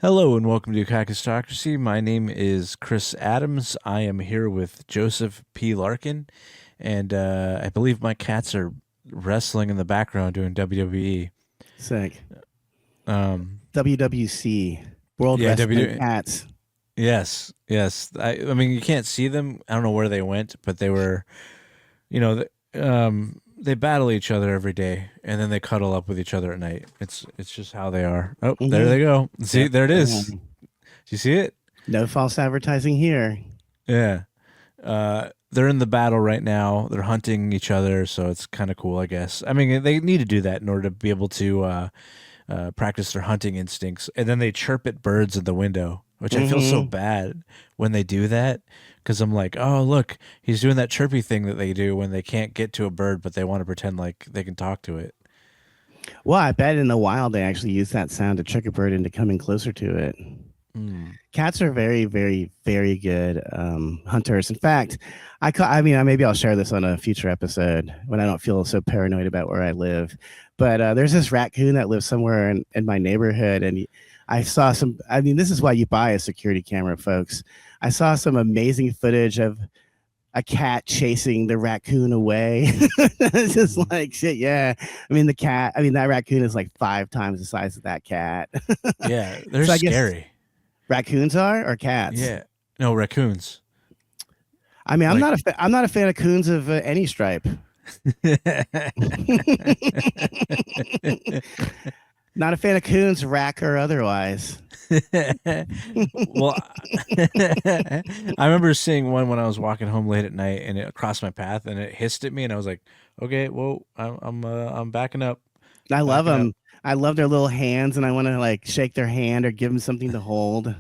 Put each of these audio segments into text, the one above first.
Hello and welcome to Kakistocracy. My name is Chris Adams. I am here with Joseph P. Larkin, and I believe my cats are wrestling in the background doing WWE. Sick. Um, WWC, World yeah, Wrestling WWE. Cats. Yes, yes. I mean, you can't see them. I don't know where they went, but they were, you know, they battle each other every day, and then they cuddle up with each other at night. It's just how they are. Oh, there they go. See, Yep. there it is. Do you see it? No false advertising here. Yeah. They're in the battle right now. They're hunting each other, so it's kind of cool, I guess. I mean, they need to do that in order to be able to practice their hunting instincts. And then they chirp at birds in the window, which I feel so bad when they do that because I'm like, oh, look, he's doing that chirpy thing that they do when they can't get to a bird, but they want to pretend like they can talk to it. Well, I bet in the wild they actually use that sound to trick a bird into coming closer to it. Cats are very, very, very good hunters. In fact, maybe I'll share this on a future episode when I don't feel so paranoid about where I live. But there's this raccoon that lives somewhere in my neighborhood, and I saw some. I mean, this is why you buy a security camera, folks. I saw some amazing footage of a cat chasing the raccoon away. It's just like shit. Yeah, I mean that raccoon is like 5 times the size of that cat. Yeah, they're So scary. Raccoons are or cats? Yeah, no raccoons. I mean, I'm not a fan of coons of any stripe. Not a fan of coons, rack or otherwise. Well, I remember seeing one when I was walking home late at night, and it crossed my path, and it hissed at me, and I was like, "Okay, well, I'm backing up." I love Backing them. I love their little hands, and I want to like shake their hand or give them something to hold. up.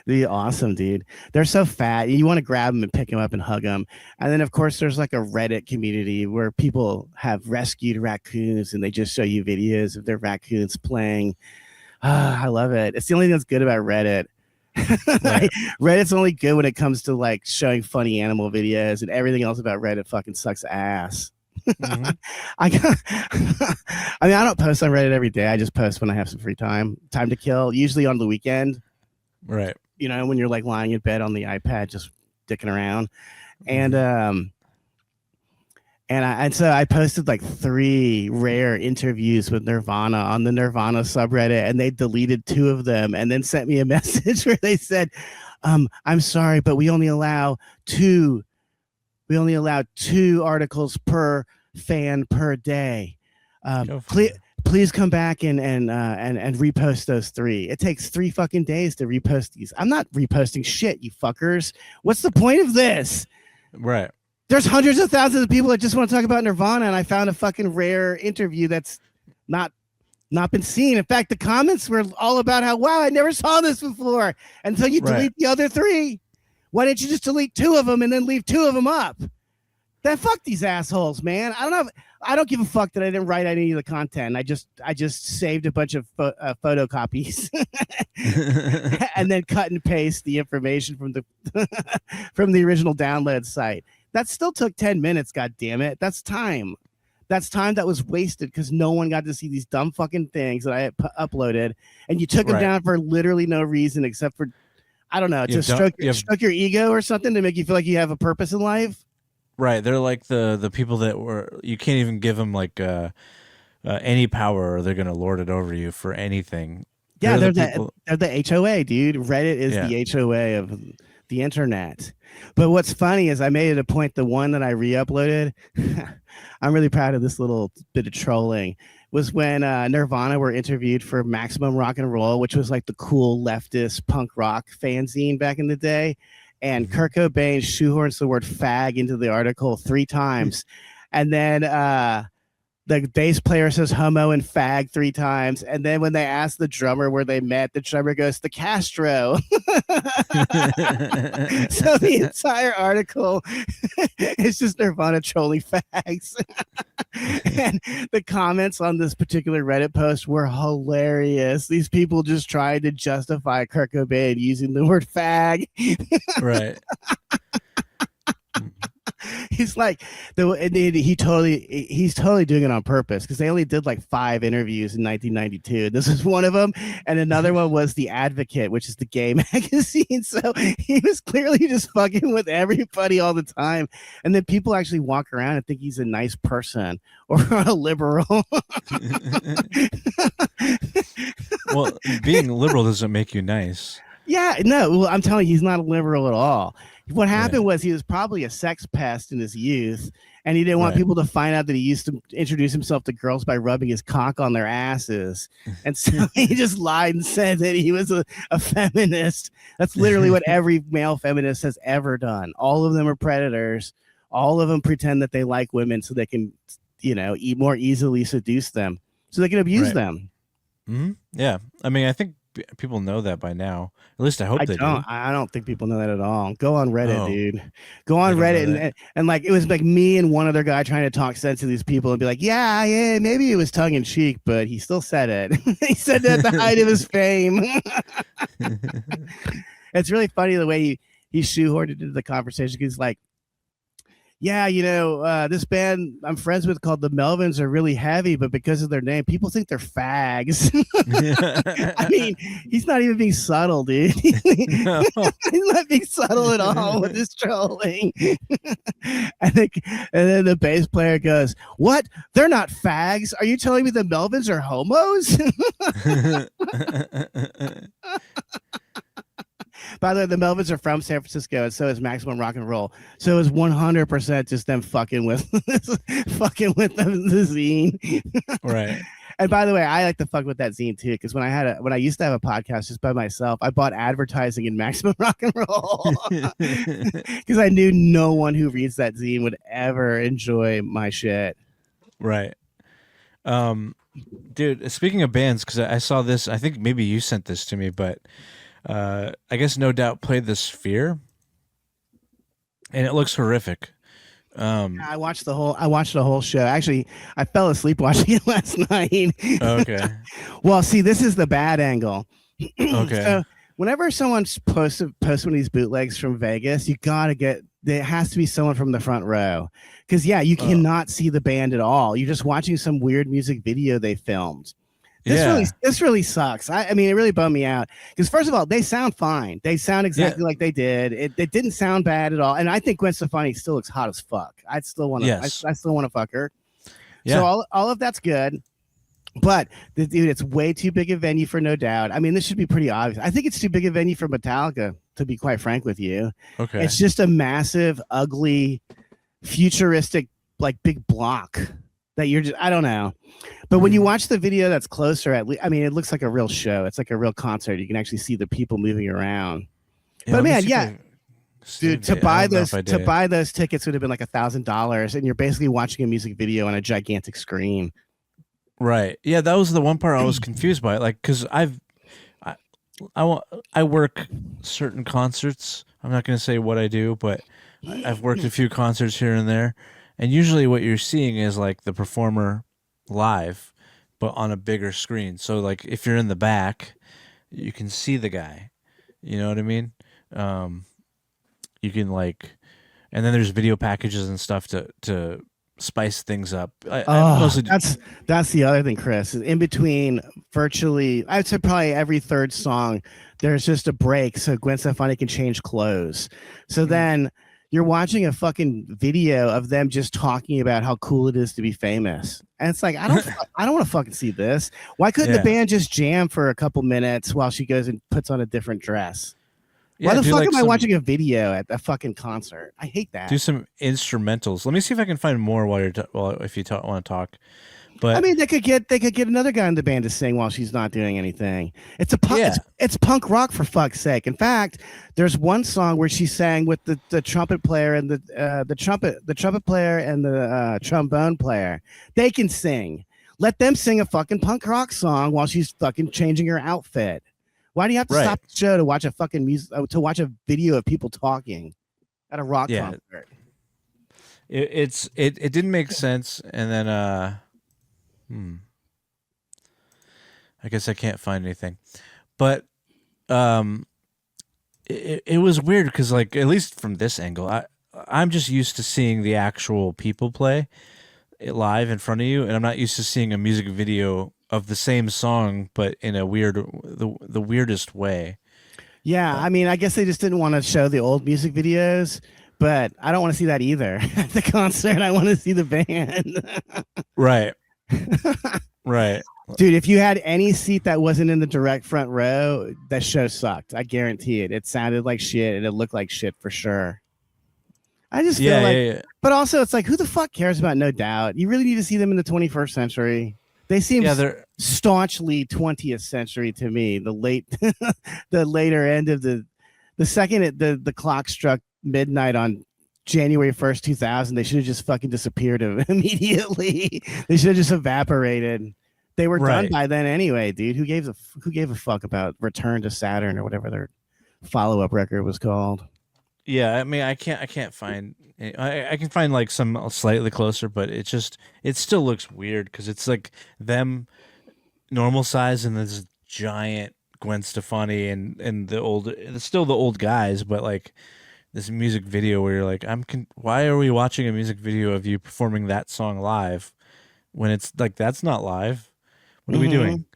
They're awesome, dude. They're so fat. You want to grab them and pick them up and hug them. And then, of course, there's like a Reddit community where people have rescued raccoons, and they just show you videos of their raccoons playing. I love it. It's the only thing that's good about Reddit. Right. Reddit's only good when it comes to like showing funny animal videos, and everything else about Reddit fucking sucks ass. Mhm. I mean, I don't post on Reddit every day. I just post when I have some free time to kill, usually on the weekend. Right. You know, when you're like lying in bed on the iPad, just dicking around. And so I posted like 3 rare interviews with Nirvana on the Nirvana subreddit, and they deleted 2 of them and then sent me a message where they said, I'm sorry, but we only allow 2 articles per fan per day. Please come back and repost those 3. It takes 3 fucking days to repost these. I'm not reposting shit, you fuckers. What's the point of this? Right. There's hundreds of thousands of people that just want to talk about Nirvana, and I found a fucking rare interview that's not been seen. In fact, the comments were all about how, wow, I never saw this before until you delete the other 3. Why didn't you just delete 2 of them and then leave 2 of them up? Then fuck these assholes, man. I don't give a fuck that I didn't write any of the content. I just saved a bunch of photocopies and then cut and paste the information from the from the original download site. That still took 10 minutes. God damn it! That's time. That's time that was wasted because no one got to see these dumb fucking things that I had uploaded, and you took them down for literally no reason except for, I don't know, to stroke your ego or something to make you feel like you have a purpose in life. Right. They're like the people that were, you can't even give them like any power, or they're gonna lord it over you for anything. Yeah, they're the HOA, dude. Reddit is the HOA of the internet. But what's funny is I made it a point, the one that I re-uploaded, I'm really proud of this little bit of trolling, was when Nirvana were interviewed for Maximum Rocknroll, which was like the cool leftist punk rock fanzine back in the day. And Kurt Cobain shoehorns the word fag into the article 3 times. And then the bass player says homo and fag 3 times. And then when they ask the drummer where they met, the drummer goes, the Castro. So the entire article is just Nirvana trolling fags. And the comments on this particular Reddit post were hilarious. These people just tried to justify Kurt Cobain using the word fag. Right. He's like he's totally doing it on purpose because they only did like 5 interviews in 1992. This is one of them, and another one was The Advocate, which is the gay magazine. So he was clearly just fucking with everybody all the time, and then people actually walk around and think he's a nice person or a liberal. Well, being liberal doesn't make you nice. Yeah, no, well, I'm telling you, he's not a liberal at all. What happened Right. was he was probably a sex pest in his youth, and he didn't want Right. people to find out that he used to introduce himself to girls by rubbing his cock on their asses. And so he just lied and said that he was a feminist. That's literally what every male feminist has ever done. All of them are predators. All of them pretend that they like women so they can, more easily seduce them, so they can abuse them. Mm-hmm. Yeah. I mean, I think people know that by now. At least I hope they do. I don't think people know that at all. Go on Reddit, dude. Go on Reddit and like it was like me and one other guy trying to talk sense to these people and be like, yeah, maybe it was tongue in cheek, but he still said it. He said that at the height of his fame. It's really funny the way he shoehorned it into the conversation. He's like, yeah, this band I'm friends with called the Melvins are really heavy, but because of their name, people think they're fags. I mean, he's not even being subtle, dude. No. He's not being subtle at all with his trolling. And then the bass player goes, "What? They're not fags? Are you telling me the Melvins are homos?" By the way, the Melvins are from San Francisco, and so is Maximum Rocknroll. So it's 100% just them fucking with them, the zine. Right. And by the way, I like to fuck with that zine too, because when I used to have a podcast just by myself, I bought advertising in Maximum Rocknroll because I knew no one who reads that zine would ever enjoy my shit. Right. Dude, speaking of bands, because I saw this, I think maybe you sent this to me, but I guess No Doubt played The Sphere, and it looks horrific. I watched the whole show. Actually, I fell asleep watching it last night. Okay. Well, see, this is the bad angle. Okay. So whenever someone's posts one of these bootlegs from Vegas, you gotta get. There has to be someone from the front row, because you cannot see the band at all. You're just watching some weird music video they filmed. This really sucks. I mean, it really bummed me out because first of all, they sound fine. They sound exactly like they did. It didn't sound bad at all. And I think Gwen Stefani still looks hot as fuck. I still want to. Yes. I still want to fuck her. Yeah. So all of that's good. But dude, it's way too big a venue for No Doubt. I mean, this should be pretty obvious. I think it's too big a venue for Metallica, to be quite frank with you. Okay. It's just a massive, ugly, futuristic, like big block that you're just. I don't know. But when you watch the video that's closer, it looks like a real show. It's like a real concert. You can actually see the people moving around. Yeah, but man, dude, to buy those tickets would have been like $1,000, and you're basically watching a music video on a gigantic screen. Right. Yeah, that was the one part I was confused by. Like, because I work certain concerts. I'm not going to say what I do, but I've worked a few concerts here and there, and usually what you're seeing is like the performer live, but on a bigger screen. So like if you're in the back, you can see the guy. You know what I mean? You can like, and then there's video packages and stuff to spice things up. That's the other thing, Chris. In between virtually, I'd say probably every third song, there's just a break so Gwen Stefani can change clothes. So then you're watching a fucking video of them just talking about how cool it is to be famous. And it's like, I don't want to fucking see this. Why couldn't the band just jam for a couple minutes while she goes and puts on a differwant dress? Why the fuck am I watching a video at a fucking concert? I hate that. Do some instrumentals. Let me see if I can find more while you're if you want to talk. But I mean, they could get another guy in the band to sing while she's not doing anything. It's it's punk rock, for fuck's sake. In fact, there's one song where she sang with the trumpet player and the trumpet player and the trombone player. They can sing. Let them sing a fucking punk rock song while she's fucking changing her outfit. Why do you have to stop the show to watch a fucking to watch a video of people talking at a rock concert? It didn't make sense, and then I guess I can't find anything, but it was weird because like at least from this angle, I'm just used to seeing the actual people play it live in front of you, and I'm not used to seeing a music video of the same song but in a the weirdest way. Yeah, I mean, I guess they just didn't want to show the old music videos, but I don't want to see that either. At the concert, I want to see the band. Right. Right. Dude, if you had any seat that wasn't in the direct front row, that show sucked. I guarantee it. It sounded like shit and it looked like shit for sure. I just feel like, but also it's like, who the fuck cares about No Doubt? You really need to see them in the 21st century. They seem staunchly 20th century to me. The later end of the second the clock struck midnight on January 1st, 2000, they should have just fucking disappeared immediately. They should have just evaporated. They were done by then anyway, dude. Who gave a fuck about Return to Saturn or whatever their follow-up record was called? Yeah, I mean, I can't find. I can find like some slightly closer, but it still looks weird because it's like them normal size and this giant Gwen Stefani and it's still the old guys, but like this music video where you're like, why are we watching a music video of you performing that song live when it's like that's not live? What are we doing?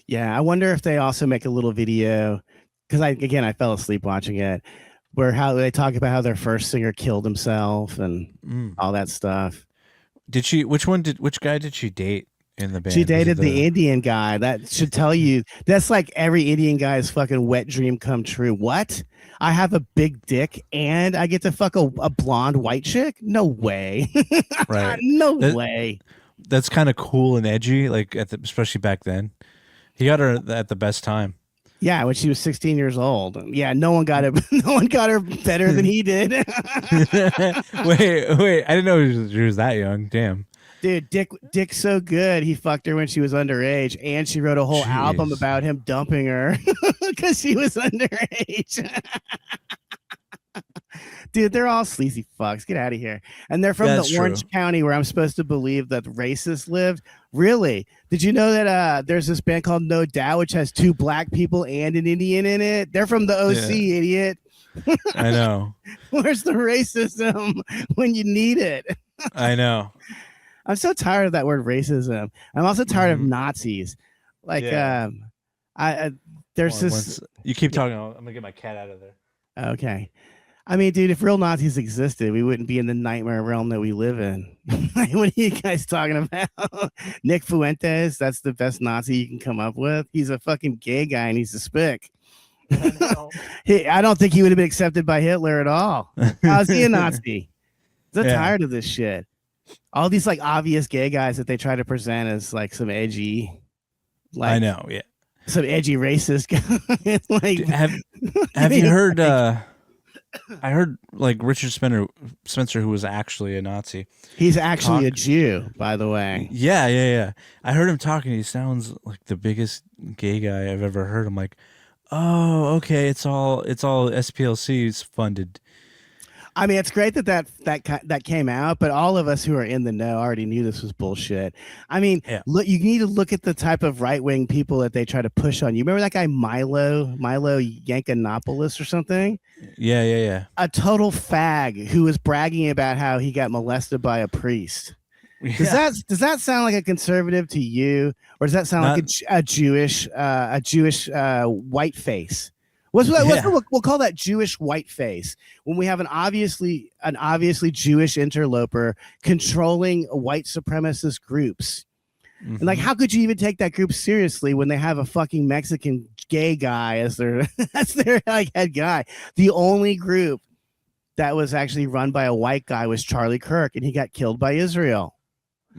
Yeah, I wonder if they also make a little video because I fell asleep watching it. Where how they talk about how their first singer killed himself and all that stuff. Which guy did she date in the band? She dated the Indian guy. That should tell you that's like every Indian guy's fucking wet dream come true. What? I have a big dick and I get to fuck a blonde white chick? No way. Right. No way. That's kind of cool and edgy, like especially back then. He got her at the best time. Yeah, when she was 16 years old. Yeah, no one got her better than he did. Wait, I didn't know she was that young. Damn. Dude, Dick's so good. He fucked her when she was underage, and she wrote a whole album about him dumping her because she was underage. Dude, they're all sleazy fucks. Get out of here. And they're from the Orange County where I'm supposed to believe that racists live. Really? Did you know that there's this band called No Doubt, which has 2 black people and an Indian in it? They're from the OC, idiot. I know. Where's the racism when you need it? I know. I'm so tired of that word racism. I'm also tired of Nazis. Like, there's this. You keep talking. I'm going to get my cat out of there. Okay. I mean, dude, if real Nazis existed, we wouldn't be in the nightmare realm that we live in. What are you guys talking about? Nick Fuentes, that's the best Nazi you can come up with. He's a fucking gay guy and he's a spick. I don't think he would have been accepted by Hitler at all. How's he a Nazi? I'm so tired of this shit. All these like obvious gay guys that they try to present as like some edgy, like I know, yeah, some edgy racist guy. Like, have you heard? I heard like Richard Spencer, who was actually a Nazi. He's actually a Jew, by the way. Yeah. I heard him talking. He sounds like the biggest gay guy I've ever heard. I'm like, oh, okay, it's all SPLC's funded. I mean, it's great that came out, but all of us who are in the know already knew this was bullshit. I mean, look, you need to look at the type of right-wing people that they try to push on you. Remember that guy Milo Yankinopoulos or something? Yeah. A total fag who was bragging about how he got molested by a priest. Yeah. Does that sound like a conservative to you, or does that sound like a Jewish white face? We'll call that Jewish white face when we have an obviously Jewish interloper controlling white supremacist groups. Mm-hmm. And like, how could you even take that group seriously when they have a fucking Mexican gay guy as their like head guy? The only group that was actually run by a white guy was Charlie Kirk, and he got killed by Israel.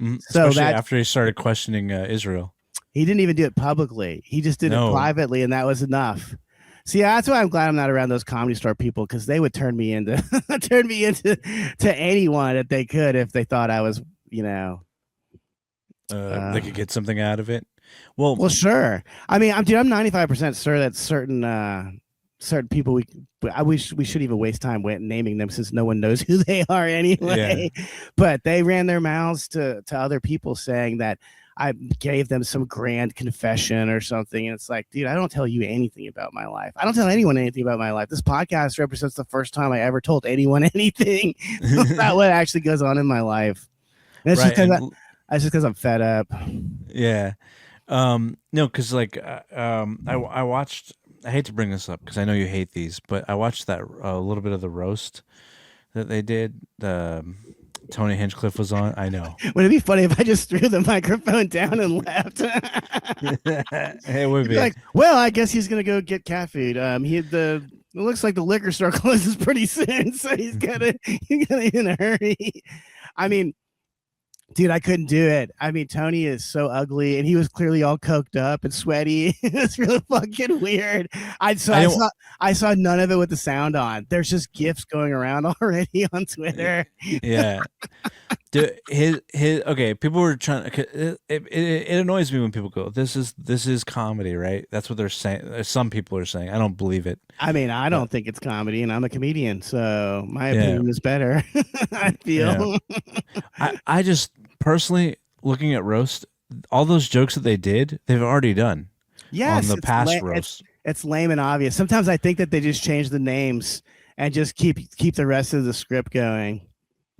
Especially after he started questioning Israel. He didn't even do it publicly. He just did it privately, and that was enough. See, that's why I'm glad I'm not around those Comedy Store people, because they would turn me into to anyone that they could if they thought I was, they could get something out of it. Well, sure. I mean, I'm 95% sure that certain people we should even waste time naming them since no one knows who they are anyway. Yeah. But they ran their mouths to other people saying that I gave them some grand confession or something. And it's like, dude, I don't tell you anything about my life. I don't tell anyone anything about my life. This podcast represents the first time I ever told anyone anything about what actually goes on in my life. And it's just because I'm fed up. Yeah. No, because like I watched. I hate to bring this up because I know you hate these, but I watched that a little bit of the roast that they did. Tony Hinchcliffe was on. I know. Would it be funny if I just threw the microphone down and left? It would be like, well, I guess he's gonna go get cat food. It looks like the liquor store closes pretty soon, so he's gonna in a hurry. I mean, dude, I couldn't do it. I mean, Tony is so ugly, and he was clearly all coked up and sweaty. It's really fucking weird. I saw none of it with the sound on. There's just GIFs going around already on Twitter. Yeah. Dude, okay. People were trying. It annoys me when people go, "This is comedy," right? That's what they're saying. Some people are saying. I don't believe it. I mean, I don't think it's comedy, and I'm a comedian, so my opinion is better. I feel. Yeah. I just personally looking at roast, all those jokes that they did, they've already done. Yes, on the past roast. It's lame and obvious. Sometimes I think that they just change the names and just keep the rest of the script going.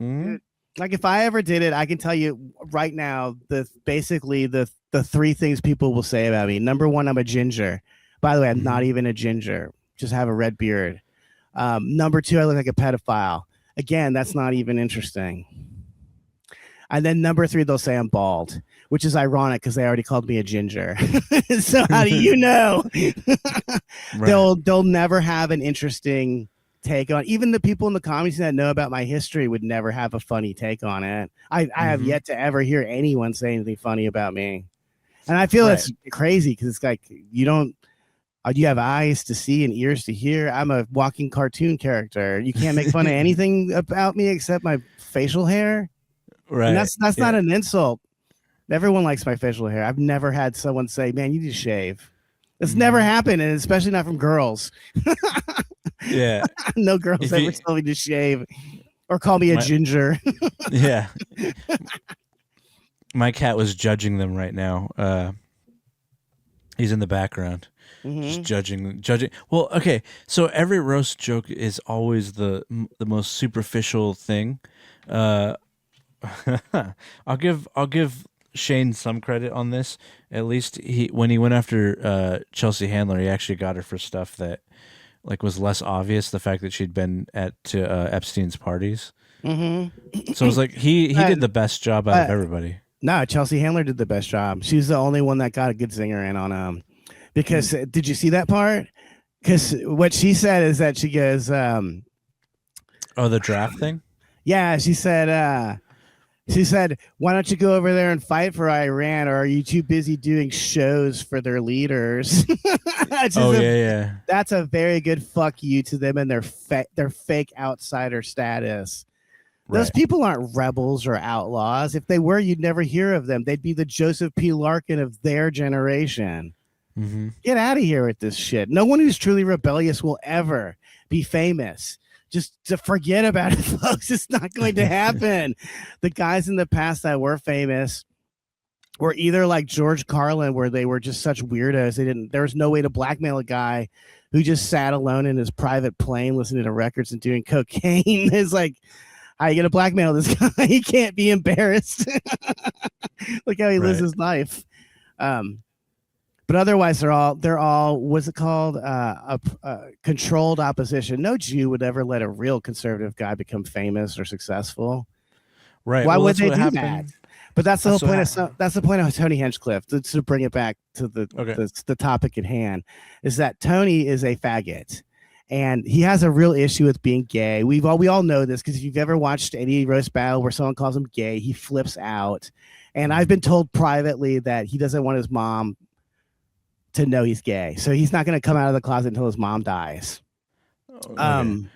Mm-hmm. Like if I ever did it, I can tell you right now basically the three things people will say about me. Number one, I'm a ginger. By the way, I'm not even a ginger. Just have a red beard. Number two, I look like a pedophile. Again, that's not even interesting. And then number three, they'll say I'm bald, which is ironic because they already called me a ginger. So how do you know? Right. They'll never have an interesting take on. Even the people in the comedy scene that know about my history would never have a funny take on it. I have yet to ever hear anyone say anything funny about me, and I feel it's crazy because it's like you have eyes to see and ears to hear. I'm a walking cartoon character. You can't make fun of anything about me except my facial hair. Right. And that's not an insult. Everyone likes my facial hair. I've never had someone say, "Man, you need to shave." It's never happened, and especially not from girls. Yeah. No girls ever tell me to shave or call me a ginger. Yeah. My cat was judging them right now. He's in the background. Just judging. Well, okay. So every roast joke is always the most superficial thing. I'll give Shane some credit on this. At least when he went after Chelsea Handler, he actually got her for stuff that like was less obvious. The fact that she'd been to Epstein's parties. Mm-hmm. So it was like he did the best job out of everybody. No, Chelsea Handler did the best job. She's the only one that got a good singer in on because did you see that part? Because what she said is that she goes, the draft thing. Yeah, she said, why don't you go over there and fight for Iran, or are you too busy doing shows for their leaders? Yeah. That's a very good fuck you to them and their fake outsider status. Right. Those people aren't rebels or outlaws. If they were, you'd never hear of them. They'd be the Joseph P. Larkin of their generation. Mm-hmm. Get out of here with this shit. No one who's truly rebellious will ever be famous. Just to forget about it, folks. It's not going to happen. The guys in the past that were famous were either like George Carlin, where they were just such weirdos. There was no way to blackmail a guy who just sat alone in his private plane listening to records and doing cocaine. It's like, how are you gonna blackmail this guy? He can't be embarrassed. Look how he lives his life. But otherwise, they're all what's it called? A controlled opposition. No Jew would ever let a real conservative guy become famous or successful. Right. Why would they do that? But that's the whole point. That's the point of Tony Hinchcliffe. To bring it back to the topic at hand, is that Tony is a faggot, and he has a real issue with being gay. We all know this because if you've ever watched any roast battle where someone calls him gay, he flips out. And I've been told privately that he doesn't want his mom to know he's gay, so he's not going to come out of the closet until his mom dies. Okay.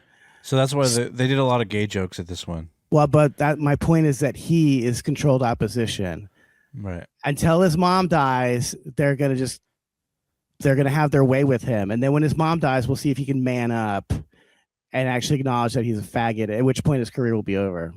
So that's why they did a lot of gay jokes at this one. Well, but my point is that he is controlled opposition. Right. Until his mom dies, they're going to have their way with him, and then when his mom dies, we'll see if he can man up and actually acknowledge that he's a faggot, at which point his career will be over.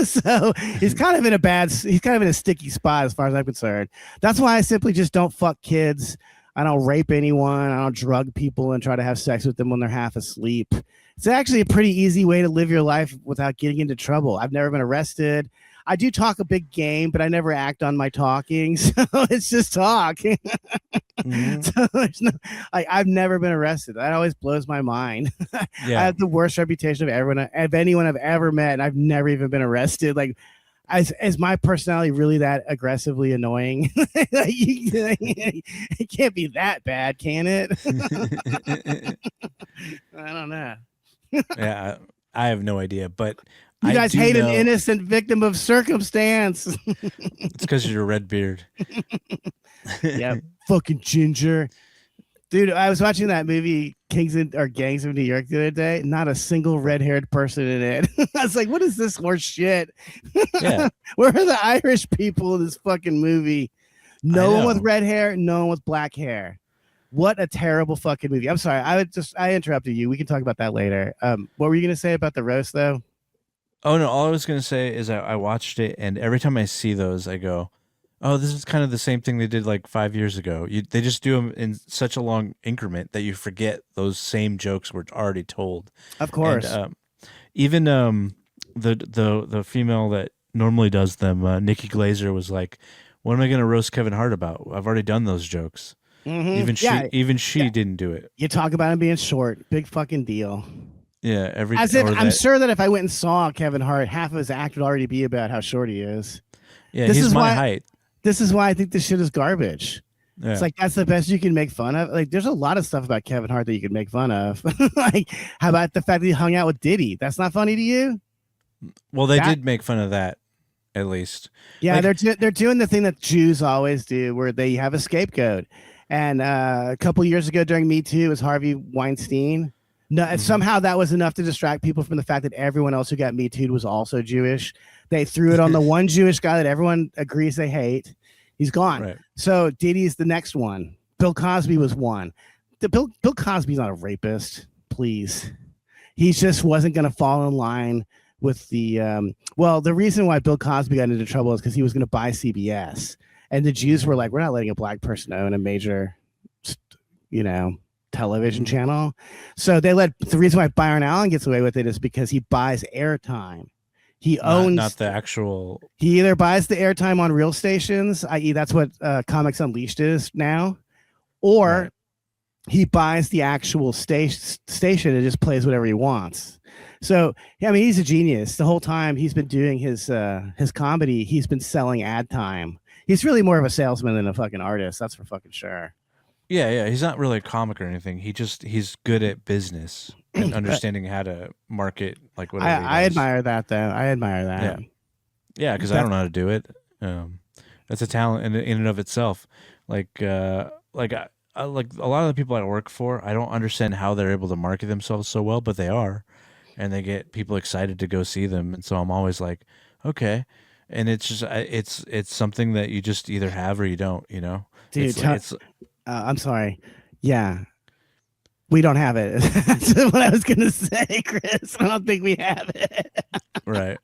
So he's kind of in a sticky spot as far as I'm concerned. That's why I simply just don't fuck kids. I don't rape anyone. I don't drug people and try to have sex with them when they're half asleep. It's actually a pretty easy way to live your life without getting into trouble. I've never been arrested. I do talk a big game, but I never act on my talking. So it's just talk. Mm-hmm. So there's no, I've never been arrested. That always blows my mind. Yeah. I have the worst reputation of anyone I've ever met, and I've never even been arrested. Like, is my personality really that aggressively annoying? It can't be that bad, can it? I don't know. Yeah, I have no idea, but you guys hate an innocent victim of circumstance. It's because you're a red beard. Yeah, fucking ginger. Dude, I was watching that movie Gangs of New York the other day. Not a single red-haired person in it. I was like, what is this horse shit? Yeah. Where are the Irish people in this fucking movie? No one with red hair, no one with black hair. What a terrible fucking movie. I'm sorry. I interrupted you. We can talk about that later. What were you going to say about the roast, though? Oh, no. All I was going to say is I watched it, and every time I see those, I go, oh, this is kind of the same thing they did like 5 years ago. They just do them in such a long increment that you forget those same jokes were already told. Of course. And, even the female that normally does them, Nikki Glazer, was like, what am I going to roast Kevin Hart about? I've already done those jokes. Mm-hmm. Even she didn't do it. You talk about him being short. Big fucking deal. Yeah. I'm sure that if I went and saw Kevin Hart, half of his act would already be about how short he is. Yeah, he's my height. This is why I think this shit is garbage. Yeah. It's like, that's the best you can make fun of. Like, there's a lot of stuff about Kevin Hart that you can make fun of. Like, how about the fact that he hung out with Diddy? That's not funny to you? Well, they did make fun of that, at least. Yeah, like, they're doing the thing that Jews always do, where they have a scapegoat. And a couple years ago during Me Too, it was Harvey Weinstein. No, and somehow that was enough to distract people from the fact that everyone else who got Me Too'd was also Jewish. They threw it on the one Jewish guy that everyone agrees they hate. He's gone. Right. So Diddy's the next one. Bill Cosby was one. Bill Cosby's not a rapist. Please. He just wasn't going to fall in line with the the reason why Bill Cosby got into trouble is because he was going to buy CBS. And the Jews were like, we're not letting a black person own a major, television channel. So the reason why Byron Allen gets away with it is because he buys airtime. He owns not the actual. He either buys the airtime on real stations, i.e., that's what Comics Unleashed is now, or he buys the actual station and just plays whatever he wants. So, I mean, he's a genius. The whole time he's been doing his comedy, he's been selling ad time. He's really more of a salesman than a fucking artist. That's for fucking sure. Yeah. He's not really a comic or anything. He's good at business and understanding how to market, like whatever. I admire that, though. I admire that. Yeah, because I don't know how to do it. That's a talent in and of itself. Like a lot of the people I work for, I don't understand how they're able to market themselves so well, but they are, and they get people excited to go see them. And so I'm always like, okay. And it's just it's something that you just either have or you don't, Dude, I'm sorry. Yeah. We don't have it. That's what I was going to say, Chris. I don't think we have it. Right.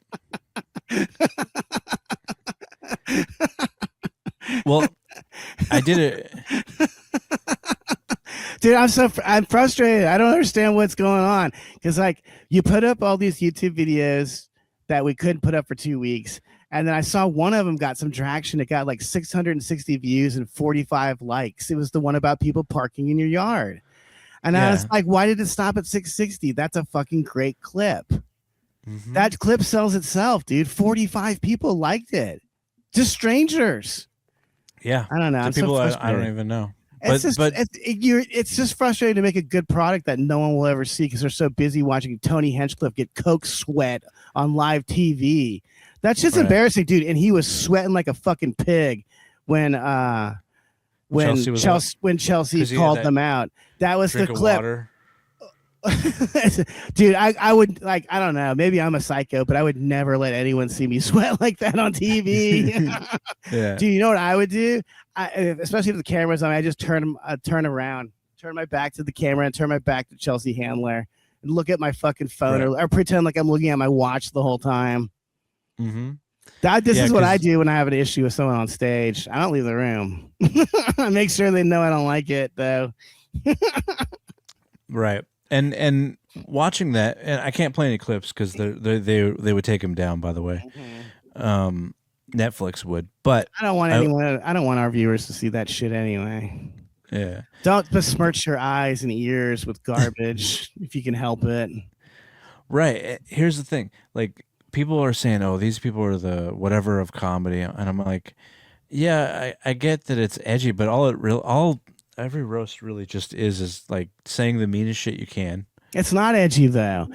Well, I did it. Dude, I'm frustrated. I don't understand what's going on. Because, like, you put up all these YouTube videos that we couldn't put up for 2 weeks. And then I saw one of them got some traction. It got like 660 views and 45 likes. It was the one about people parking in your yard. And I was like, why did it stop at 660? That's a fucking great clip. Mm-hmm. That clip sells itself, dude. 45 people liked it. Just strangers. Yeah. I don't know. Some people I don't even know. It's just frustrating to make a good product that no one will ever see because they're so busy watching Tony Hinchcliffe get coke sweat on live TV. That's just embarrassing, dude. And he was sweating like a fucking pig when Chelsea called them out. That was the clip. Dude, I would I don't know. Maybe I'm a psycho, but I would never let anyone see me sweat like that on TV. Yeah. Dude, you know what I would do? Especially if the camera's on, I just turn around, turn my back to the camera, and turn my back to Chelsea Handler, and look at my fucking phone Right. or pretend like I'm looking at my watch the whole time. Mm-hmm. This is what I do when I have an issue with someone on stage. I don't leave the room. I make sure they know I don't like it, though. Right. And watching that, and I can't play any clips because they would take him down. By the way, Netflix would, but I don't want anyone. I don't want our viewers to see that shit anyway. Yeah. Don't besmirch your eyes and ears with garbage if you can help it. Right. Here's the thing. Like, people are saying, oh, these people are the whatever of comedy. And I'm like, yeah, I get that it's edgy, but every roast really just is like saying the meanest shit you can. It's not edgy, though.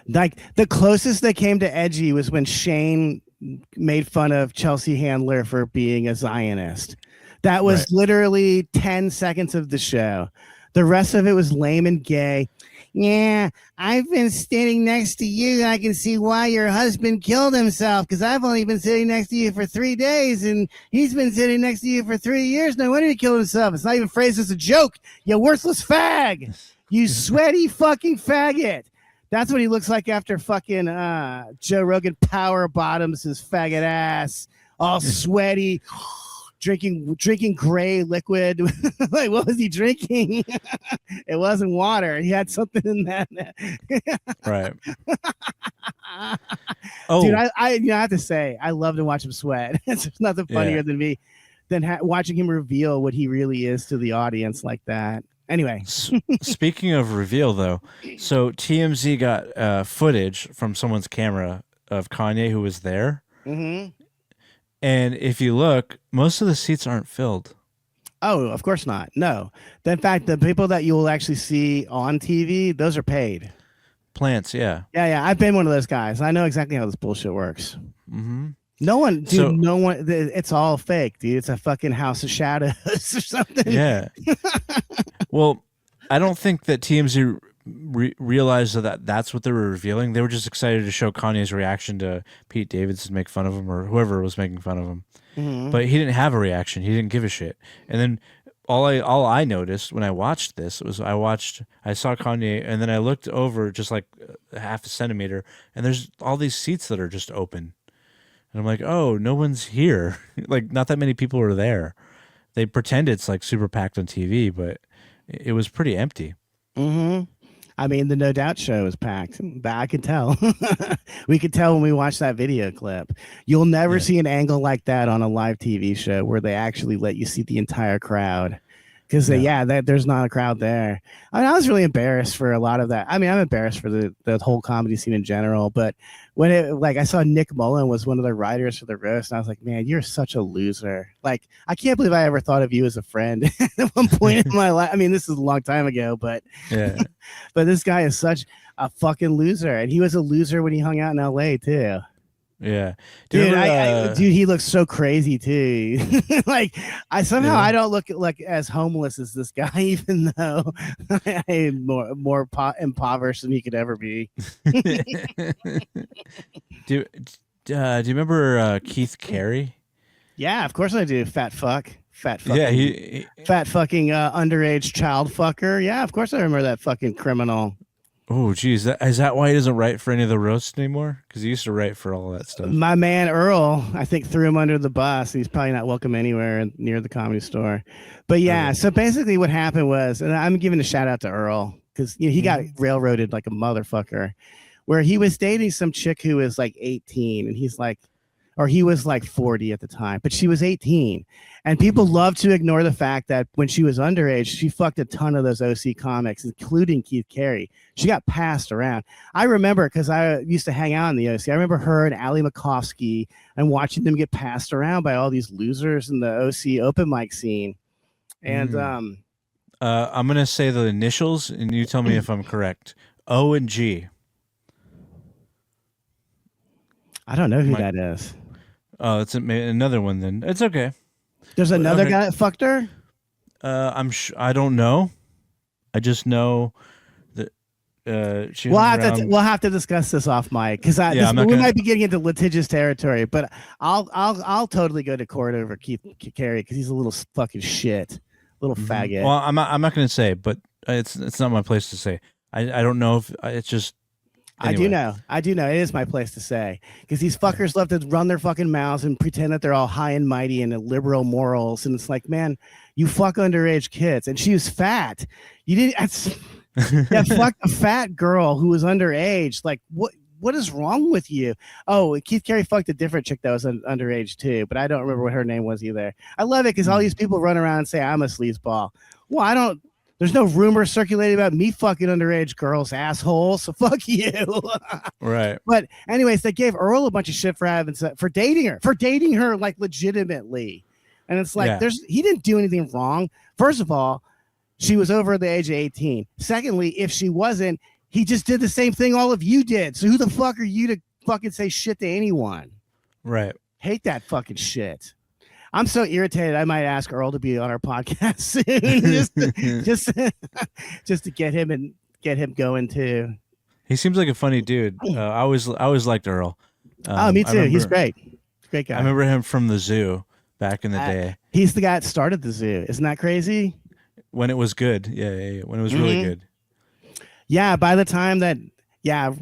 Like, the closest they came to edgy was when Shane made fun of Chelsea Handler for being a Zionist. That was literally 10 seconds of the show. The rest of it was lame and gay. Yeah, I've been standing next to you. I can see why your husband killed himself, because I've only been sitting next to you for 3 days, and he's been sitting next to you for 3 years. No wonder he killed himself. It's not even phrased as a joke. You worthless fag. You sweaty fucking faggot. That's what he looks like after fucking Joe Rogan power bottoms his faggot ass, all sweaty. Drinking gray liquid. Like, what was he drinking? It wasn't water. He had something in that. Right. Dude, I have to say, I love to watch him sweat. There's nothing funnier than me than watching him reveal what he really is to the audience like that. Anyway, speaking of reveal, though, so TMZ got footage from someone's camera of Kanye who was there. Mm-hmm. And if you look, most of the seats aren't filled. Oh, of course not. No. In fact, the people that you will actually see on TV, those are paid. Plants, yeah. Yeah. I've been one of those guys. I know exactly how this bullshit works. Mm-hmm. No one, dude, no one, it's all fake, dude. It's a fucking House of Shadows or something. Yeah. Well, I don't think that TMZ realized that that's what they were revealing. They were just excited to show Kanye's reaction to Pete Davidson make fun of him, or whoever was making fun of him. Mm-hmm. But he didn't have a reaction. He didn't give a shit. And then all I noticed when I watched this was I saw Kanye, and then I looked over just like a half a centimeter, and there's all these seats that are just open. And I'm like, oh, no one's here. Like, not that many people are there. They pretend it's like super packed on TV, but it was pretty empty. Mm-hmm. I mean, the No Doubt show was packed. I could tell. We could tell when we watched that video clip. You'll never see an angle like that on a live TV show where they actually let you see the entire crowd. Because, there's not a crowd there. I mean, I was really embarrassed for a lot of that. I mean, I'm embarrassed for the whole comedy scene in general. But when I saw Nick Mullen was one of the writers for the roast, and I was like, man, you're such a loser. Like, I can't believe I ever thought of you as a friend at one point in my life. I mean, this is a long time ago, but but this guy is such a fucking loser. And he was a loser when he hung out in LA, too. Yeah, dude, dude, he looks so crazy too. Like, I don't look like as homeless as this guy, even though I am more impoverished than he could ever be. Do you remember Keith Carey? Yeah, of course I do. Fat fuck. Fat fucking, fat fucking underage child fucker. Yeah, of course I remember that fucking criminal. Oh, geez. Is that why he doesn't write for any of the roasts anymore? Because he used to write for all of that stuff. My man Earl, I think, threw him under the bus. He's probably not welcome anywhere near the Comedy Store. But yeah, so basically what happened was, and I'm giving a shout out to Earl, because he got railroaded like a motherfucker, where he was dating some chick who was like 18, and he was like 40 at the time, but she was 18. And people love to ignore the fact that when she was underage, she fucked a ton of those OC comics, including Keith Carey. She got passed around. I remember, because I used to hang out in the OC. I remember her and Ali Makovsky and watching them get passed around by all these losers in the OC open mic scene. And I'm going to say the initials, and you tell me if I'm correct. O and G. I don't know who that is. Oh, it's another one then. It's okay. There's another guy that fucked her? I don't know. I just know that we'll have to discuss this off mic, because we might be getting into litigious territory, but I'll totally go to court over Keith Carey, because he's a little fucking shit. Little faggot. Well, I'm not going to say, but it's not my place to say. I don't know if it's just. Anyway. I do know. It is my place to say, because these fuckers love to run their fucking mouths and pretend that they're all high and mighty and liberal morals. And it's like, man, you fuck underage kids. And she was fat. You didn't. Yeah, fuck a fat girl who was underage. Like, what is wrong with you? Oh, Keith Carey fucked a different chick that was underage too, but I don't remember what her name was either. I love it because all these people run around and say I'm a sleazeball. Well, I don't. There's no rumors circulating about me fucking underage girls, asshole. So fuck you. Right. But anyways, they gave Earl a bunch of shit for dating her like legitimately. And it's like, he didn't do anything wrong. First of all, she was over the age of 18. Secondly, if she wasn't, he just did the same thing all of you did. So who the fuck are you to fucking say shit to anyone? Right. Hate that fucking shit. I'm so irritated. I might ask Earl to be on our podcast soon, just to get him going too. He seems like a funny dude. I always liked Earl. Me too. He's great. Great guy. I remember him from the zoo back in the day. He's the guy that started the zoo. Isn't that crazy? When it was good. Yeah. When it was really good. Yeah. By the time that,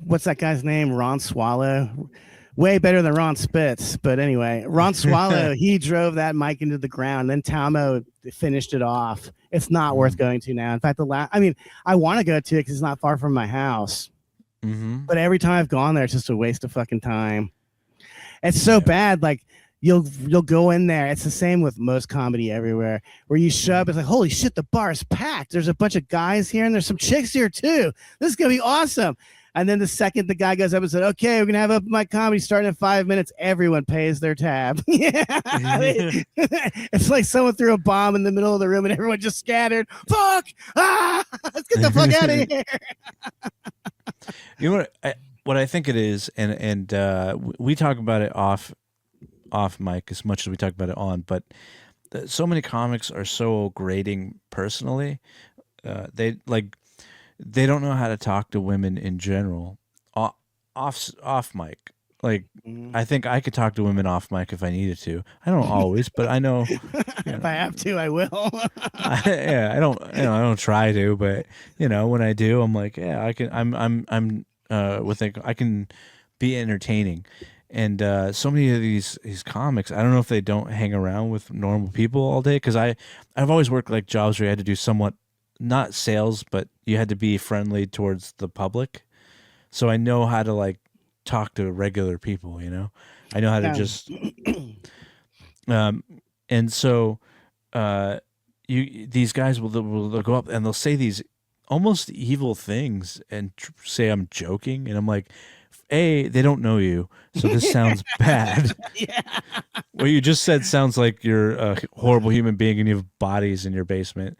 what's that guy's name? Ron Swallow. Way better than Ron Spitz, but anyway, Ron Swallow, he drove that mic into the ground. Then Tamo finished it off. It's not worth going to now. In fact, I want to go to it because it's not far from my house. Mm-hmm. But every time I've gone there, it's just a waste of fucking time. It's so bad. Like you'll go in there. It's the same with most comedy everywhere, where you show up. It's like, holy shit, the bar is packed. There's a bunch of guys here, and there's some chicks here too. This is gonna be awesome. And then the second the guy goes up and said, okay, we're going to have up my comedy starting in 5 minutes, everyone pays their tab. It's like someone threw a bomb in the middle of the room and everyone just scattered. Fuck! Let's get the fuck out of here. You know what I think it is, and we talk about it off mic as much as we talk about it on, but so many comics are so grating personally. They don't know how to talk to women in general off mic. Like, I think I could talk to women off mic if I needed to. I don't always, but I know, if I have to, I will. I don't try to, but when I do, I'm like, I can. I can be entertaining. And so many of these comics, I don't know if they don't hang around with normal people all day, because I've always worked like jobs where you had to do somewhat, not sales, but you had to be friendly towards the public. So I know how to like talk to regular people, I know how to just, and so these guys will go up and they'll say these almost evil things and say I'm joking. And I'm like, A, they don't know you, so this sounds bad. Yeah. What you just said sounds like you're a horrible human being and you have bodies in your basement.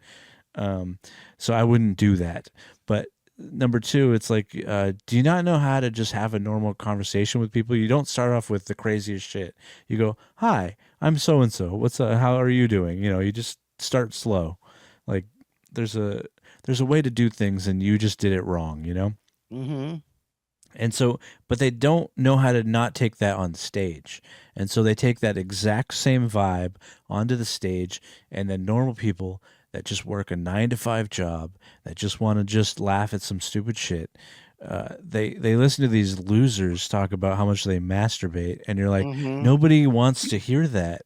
So I wouldn't do that. But number two, it's like, do you not know how to just have a normal conversation with people? You don't start off with the craziest shit. You go, hi, I'm so-and-so. How are you doing? You just start slow. Like there's a way to do things and you just did it wrong, Mm-hmm. And so, but they don't know how to not take that on stage. And so they take that exact same vibe onto the stage, and then normal people that just work a 9-to-5 job, that just want to just laugh at some stupid shit. They listen to these losers talk about how much they masturbate, and you're like, nobody wants to hear that.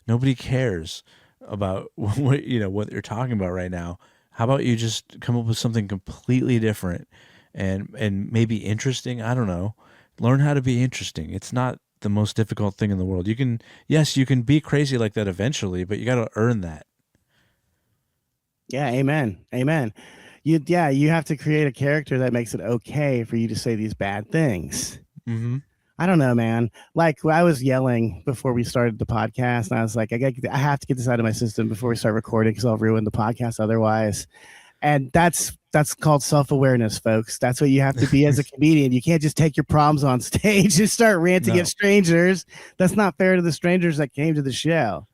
Nobody cares about what you're talking about right now. How about you just come up with something completely different and maybe interesting? I don't know. Learn how to be interesting. It's not the most difficult thing in the world. You can be crazy like that eventually, but you got to earn that. Yeah, amen. You have to create a character that makes it okay for you to say these bad things. Mm-hmm. I don't know, man. Like I was yelling before we started the podcast, and I was like, I have to get this out of my system before we start recording because I'll ruin the podcast otherwise. And that's called self-awareness, folks. That's what you have to be as a comedian. You can't just take your problems on stage and start ranting at strangers. That's not fair to the strangers that came to the show.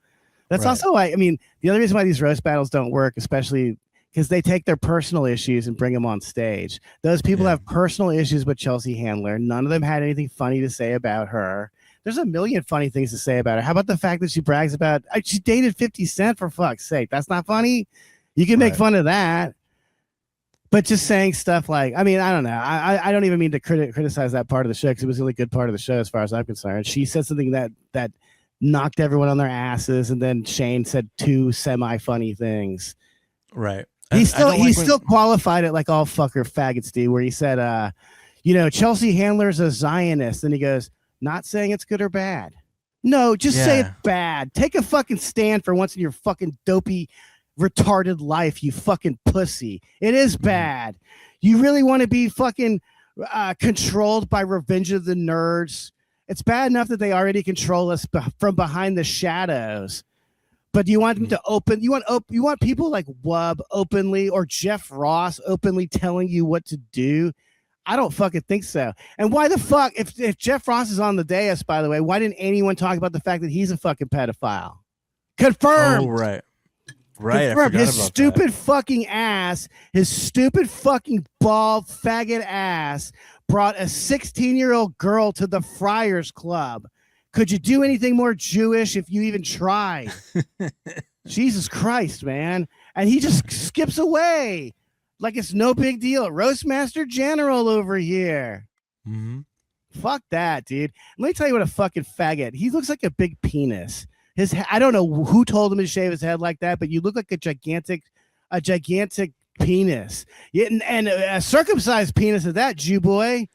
That's also why, the other reason why these roast battles don't work, especially because they take their personal issues and bring them on stage. Those people have personal issues with Chelsea Handler. None of them had anything funny to say about her. There's a million funny things to say about her. How about the fact that she brags about, she dated 50 Cent, for fuck's sake? That's not funny. You can make fun of that. But just saying stuff like, I mean, I don't know. I don't even mean to criticize that part of the show because it was a really good part of the show as far as I'm concerned. She said something that knocked everyone on their asses, and then Shane said 2 semi-funny things. Right. He still qualified it like all fucker faggots do, where he said, Chelsea Handler's a Zionist. And he goes, not saying it's good or bad. No, just say it's bad. Take a fucking stand for once in your fucking dopey, retarded life, you fucking pussy. It is bad. You really want to be fucking controlled by Revenge of the Nerds? It's bad enough that they already control us from behind the shadows. But you want them to open? You want people like Wub openly or Jeff Ross openly telling you what to do? I don't fucking think so. And why the fuck, if Jeff Ross is on the dais, by the way, why didn't anyone talk about the fact that he's a fucking pedophile? Confirmed. Oh, right. Right. Confirmed. His stupid fucking ass, his stupid fucking bald faggot ass brought a 16-year-old girl to the Friars Club. Could you do anything more Jewish if you even tried? Jesus Christ, man. And he just skips away like it's no big deal. Roastmaster General over here. Mm-hmm. Fuck that, dude. Let me tell you what a fucking faggot. He looks like a big penis. I don't know who told him to shave his head like that, but you look like a gigantic penis. And a circumcised penis at that, Jew boy.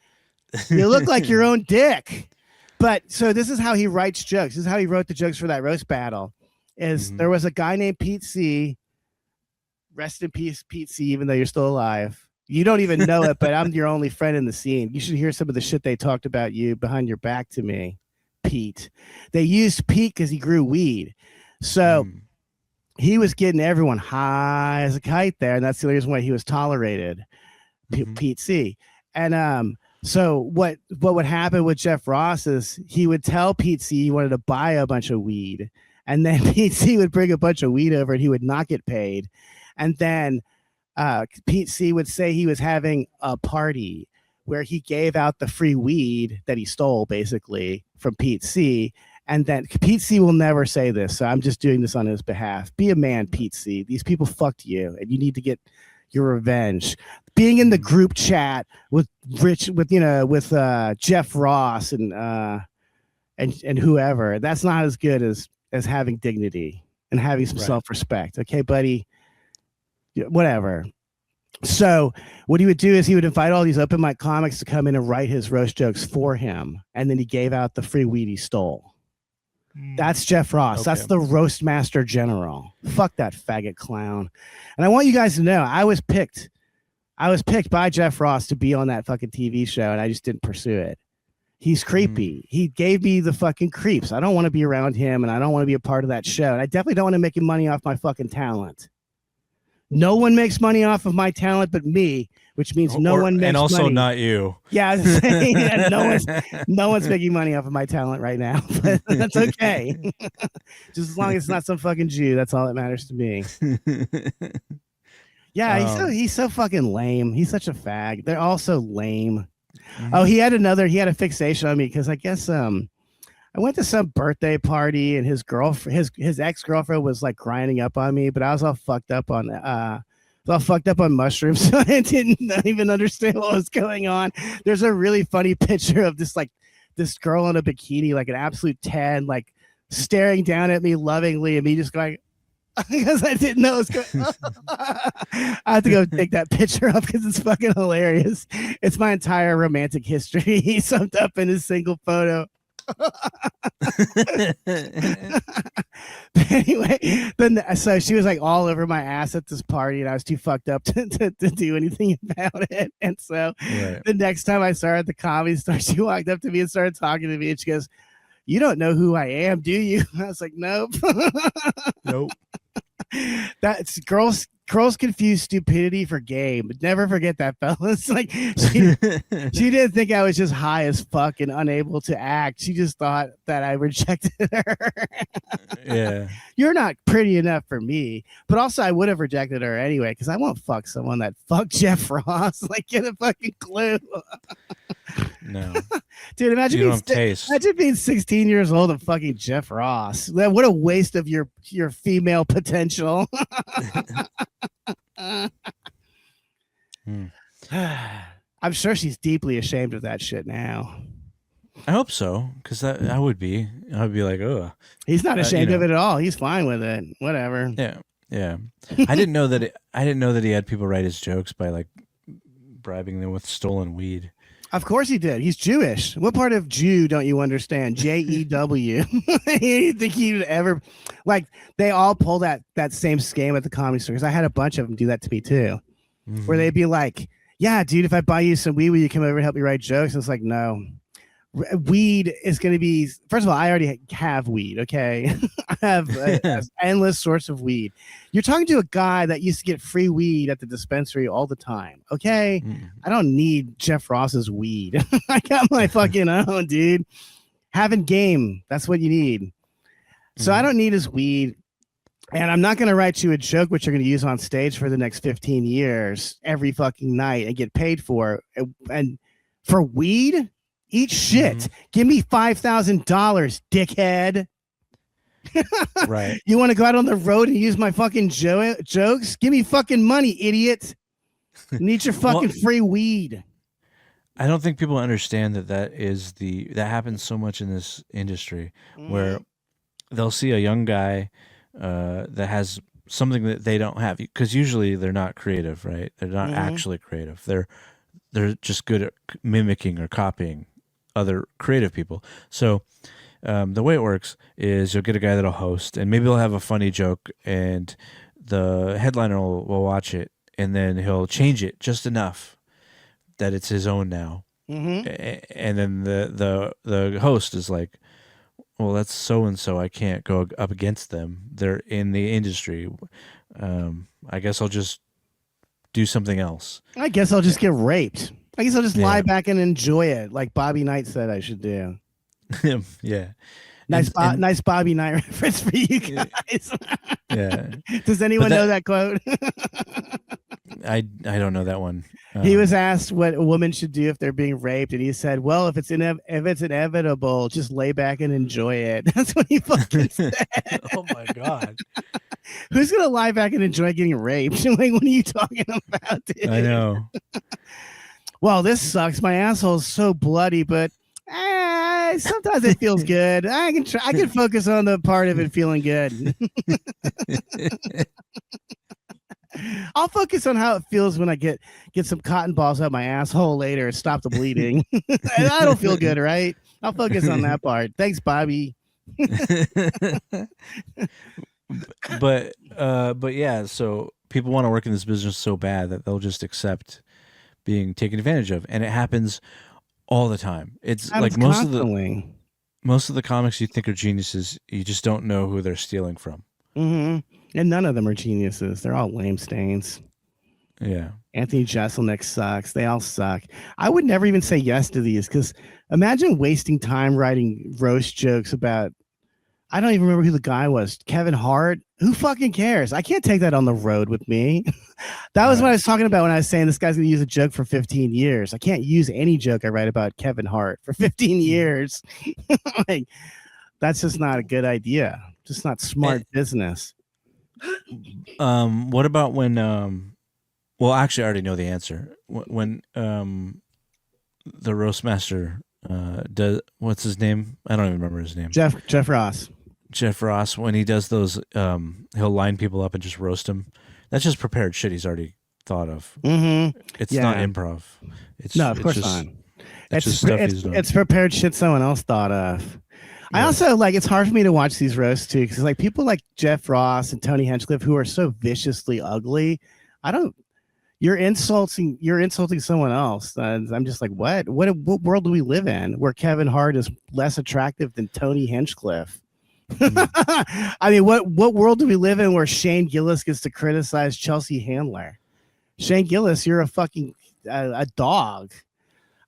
You look like your own dick. But so this is how he writes jokes. This is how he wrote the jokes for that roast battle. There was a guy named Pete C. Rest in peace, Pete C. Even though you're still alive, you don't even know it. But I'm your only friend in the scene. You should hear some of the shit they talked about you behind your back to me, Pete. They used Pete because he grew weed, so he was getting everyone high as a kite there, and that's the reason why he was tolerated. Pete C. And so what would happen with Jeff Ross is he would tell Pete C he wanted to buy a bunch of weed, and then Pete C would bring a bunch of weed over and he would not get paid. And then Pete C would say he was having a party where he gave out the free weed that he stole basically from Pete C. And then Pete C will never say this, so I'm just doing this on his behalf. Be a man, Pete C. These people fucked you and you need to get your revenge. Being in the group chat with Jeff Ross and whoever, that's not as good as having dignity and having some self-respect. Okay, buddy. Whatever. So what he would do is he would invite all these open mic comics to come in and write his roast jokes for him, and then he gave out the free weed he stole. That's Jeff Ross. Okay. That's the roast master general. Fuck that faggot clown. And I want you guys to know I was picked by Jeff Ross to be on that fucking TV show, and I just didn't pursue it. He's creepy. He gave me the fucking creeps. I don't want to be around him, and I don't want to be a part of that show. And I definitely don't want to make him money off my fucking talent. No one makes money off of my talent but me, which means no one makes money. And also not you. Yeah, I was saying that no one's making money off of my talent right now. But that's okay. Just as long as it's not some fucking Jew, that's all that matters to me. Yeah, he's so fucking lame. He's such a fag. They're all so lame. Oh, he had a fixation on me because I guess I went to some birthday party and his ex-girlfriend was like grinding up on me, but I was all fucked up on mushrooms, so I didn't even understand what was going on. There's a really funny picture of this girl in a bikini, like an absolute 10, like staring down at me lovingly, and me just going, because I didn't know it was going. I have to go take that picture up because it's fucking hilarious. It's my entire romantic history summed up in a single photo. Anyway, so she was like all over my ass at this party, and I was too fucked up to do anything about it. And so the next time I saw her at the Comedy Store, she walked up to me and started talking to me, and she goes, "You don't know who I am, do you?" And I was like, "Nope." Nope. That's girls confuse stupidity for game. But never forget that, fellas. Like she didn't think I was just high as fuck and unable to act. She just thought that I rejected her. Yeah. You're not pretty enough for me. But also I would have rejected her anyway, because I won't fuck someone that fucked Jeff Ross. Like, get a fucking clue. No. Dude, imagine being 16 years old and fucking Jeff Ross. What a waste of your female potential. Hmm. I'm sure she's deeply ashamed of that shit now. I hope so, because I would be. I would be like, oh, He's not you ashamed of know, it at all. He's fine with it. Whatever. yeah, yeah. I didn't know that. I didn't know that he had people write his jokes by like bribing them with stolen weed. Of course he did. He's Jewish. What part of Jew don't you understand? Jew. You think he would ever like they all pull that same scam at the Comedy Store? Because I had a bunch of them do that to me too, where they'd be like, "Yeah, dude, if I buy you some weed, will you come over and help me write jokes?" And it's like, no. Weed is going to be, first of all, I already have weed. Okay. I have an endless source of weed. You're talking to a guy that used to get free weed at the dispensary all the time. Okay. I don't need Jeff Ross's weed. I got my fucking own, dude. Having game. That's what you need. So I don't need his weed. And I'm not going to write you a joke which you're going to use on stage for the next 15 years every fucking night and get paid for. And for weed, eat shit. Give me $5,000, dickhead. Right. You want to go out on the road and use my fucking jokes? Give me fucking money, idiot. Need your fucking free weed. I don't think people understand that that happens so much in this industry where they'll see a young guy that has something that they don't have, because usually they're not creative, right? They're not actually creative. They're just good at mimicking or copying other creative people. So the way it works is you'll get a guy that'll host, and maybe he'll have a funny joke, and the headliner will watch it, and then he'll change it just enough that it's his own now. And then the host is like, well, that's so and so. I can't go up against them. They're in the industry. I guess I'll just do something else. I guess I'll just get raped. I guess I'll just lie back and enjoy it, like Bobby Knight said I should do. Yeah. Nice Bobby Knight reference for you guys. Yeah. Does anyone know that quote? I don't know that one. He was asked what a woman should do if they're being raped, and he said, "Well, if it's inevitable, just lay back and enjoy it." That's what he fucking said. Oh my god! Who's gonna lie back and enjoy getting raped? Like, what are you talking about, dude? I know. Well, this sucks. My asshole's so bloody, but sometimes it feels good. I can focus on the part of it feeling good. I'll focus on how it feels when I get some cotton balls out my asshole later and stop the bleeding. That'll feel good, right? I'll focus on that part. Thanks, Bobby. But yeah, so people want to work in this business so bad that they'll just accept being taken advantage of, and it happens all the time. It's like most of the comics you think are geniuses, you just don't know who they're stealing from. And none of them are geniuses. They're all lame stains. Yeah. Anthony Jeselnik sucks. They all suck. I would never even say yes to these, because imagine wasting time writing roast jokes about, I don't even remember who the guy was. Kevin Hart. Who fucking cares? I can't take that on the road with me. That was what I was talking about when I was saying this guy's going to use a joke for 15 years. I can't use any joke I write about Kevin Hart for 15 years. Like, that's just not a good idea. Just not smart business. What about when well, actually I already know the answer. When the roast master does, what's his name? I don't even remember his name. Jeff Ross. Jeff Ross, when he does those, he'll line people up and just roast them. That's just prepared shit he's already thought of. It's not improv. No, of course not. It's just stuff he's doing. It's prepared shit someone else thought of. I also like, it's hard for me to watch these roasts too, because like people like Jeff Ross and Tony Hinchcliffe who are so viciously ugly. You're insulting someone else. I'm just like, what world do we live in where Kevin Hart is less attractive than Tony Hinchcliffe? I mean, what world do we live in where Shane Gillis gets to criticize Chelsea Handler? Shane Gillis, you're a fucking a dog.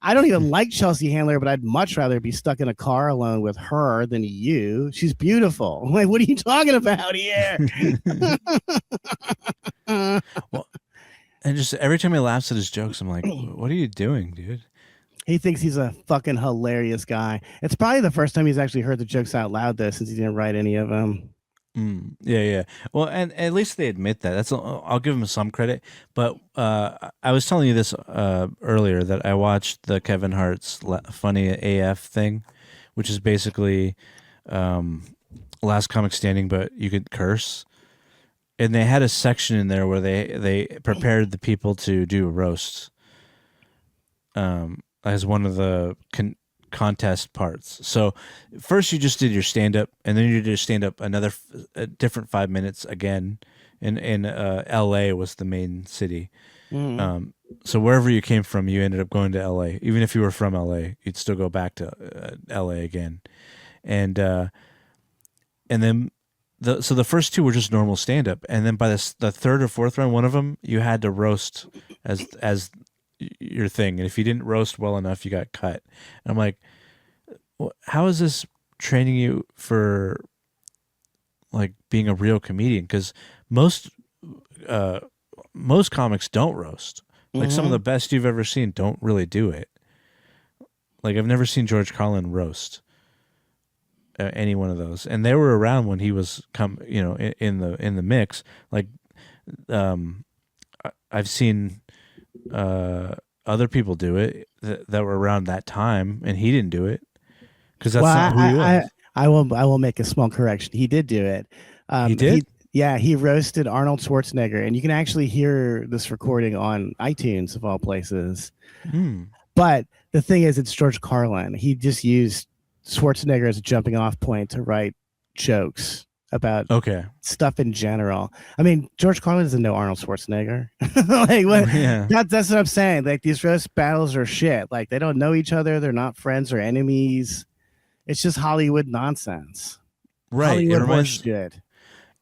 I don't even like Chelsea Handler, but I'd much rather be stuck in a car alone with her than you. She's beautiful. Like, what are you talking about here? Well, and just every time he laughs at his jokes, I'm like, what are you doing, dude? He thinks he's a fucking hilarious guy. It's probably the first time he's actually heard the jokes out loud, though, since he didn't write any of them. Yeah. Well, and at least they admit that. I'll give them some credit. But I was telling you this earlier that I watched the Kevin Hart's Funny AF thing, which is basically Last Comic Standing, but you could curse. And they had a section in there where they prepared the people to do roasts as one of the contest parts. So first you just did your stand up, and then you did stand up a different 5 minutes again. In L.A. was the main city. So wherever you came from, you ended up going to L.A. Even if you were from L.A., you'd still go back to L.A. again, and then so the first two were just normal stand up, and then by the third or fourth round, one of them you had to roast as your thing, and if you didn't roast well enough, you got cut. And I'm like, how is this training you for like being a real comedian? Because most comics don't roast. Like some of the best you've ever seen don't really do it. Like I've never seen George Carlin roast any one of those, and they were around when he was in the mix. Like I've seen other people do it that were around that time, and he didn't do it because that's not who he was. I will make a small correction. He did do it. He did. He roasted Arnold Schwarzenegger, and you can actually hear this recording on iTunes of all places. But the thing is, it's George Carlin. He just used Schwarzenegger as a jumping off point to write jokes about stuff in general. I mean, George Carlin doesn't know Arnold Schwarzenegger. Like what? Yeah. That's what I'm saying. Like these roast battles are shit. Like they don't know each other. They're not friends or enemies. It's just Hollywood nonsense. Right. Hollywood shit.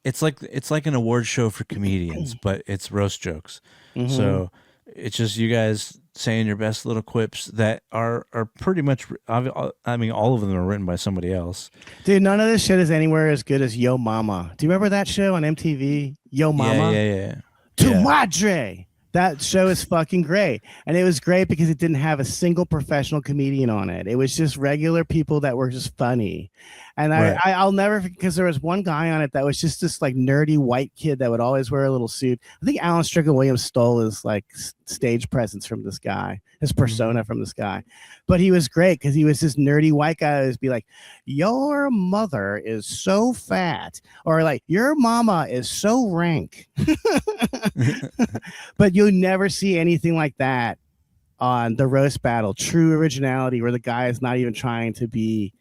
It's like an award show for comedians, but it's roast jokes. So it's just you guys saying your best little quips that are pretty much. I mean, all of them are written by somebody else. Dude, none of this shit is anywhere as good as Yo Mama. Do you remember that show on MTV? Yo Mama. Yeah. Tu madre. That show is fucking great. And it was great because it didn't have a single professional comedian on it. It was just regular people that were just funny. And I'll never, because there was one guy on it that was just this like nerdy white kid that would always wear a little suit. I think Alan Strickland Williams stole his like stage presence from this guy, his persona from this guy. But he was great because he was this nerdy white guy that would be like, your mother is so fat, or like your mama is so rank. But you'll never see anything like that on the roast battle. True originality where the guy is not even trying to be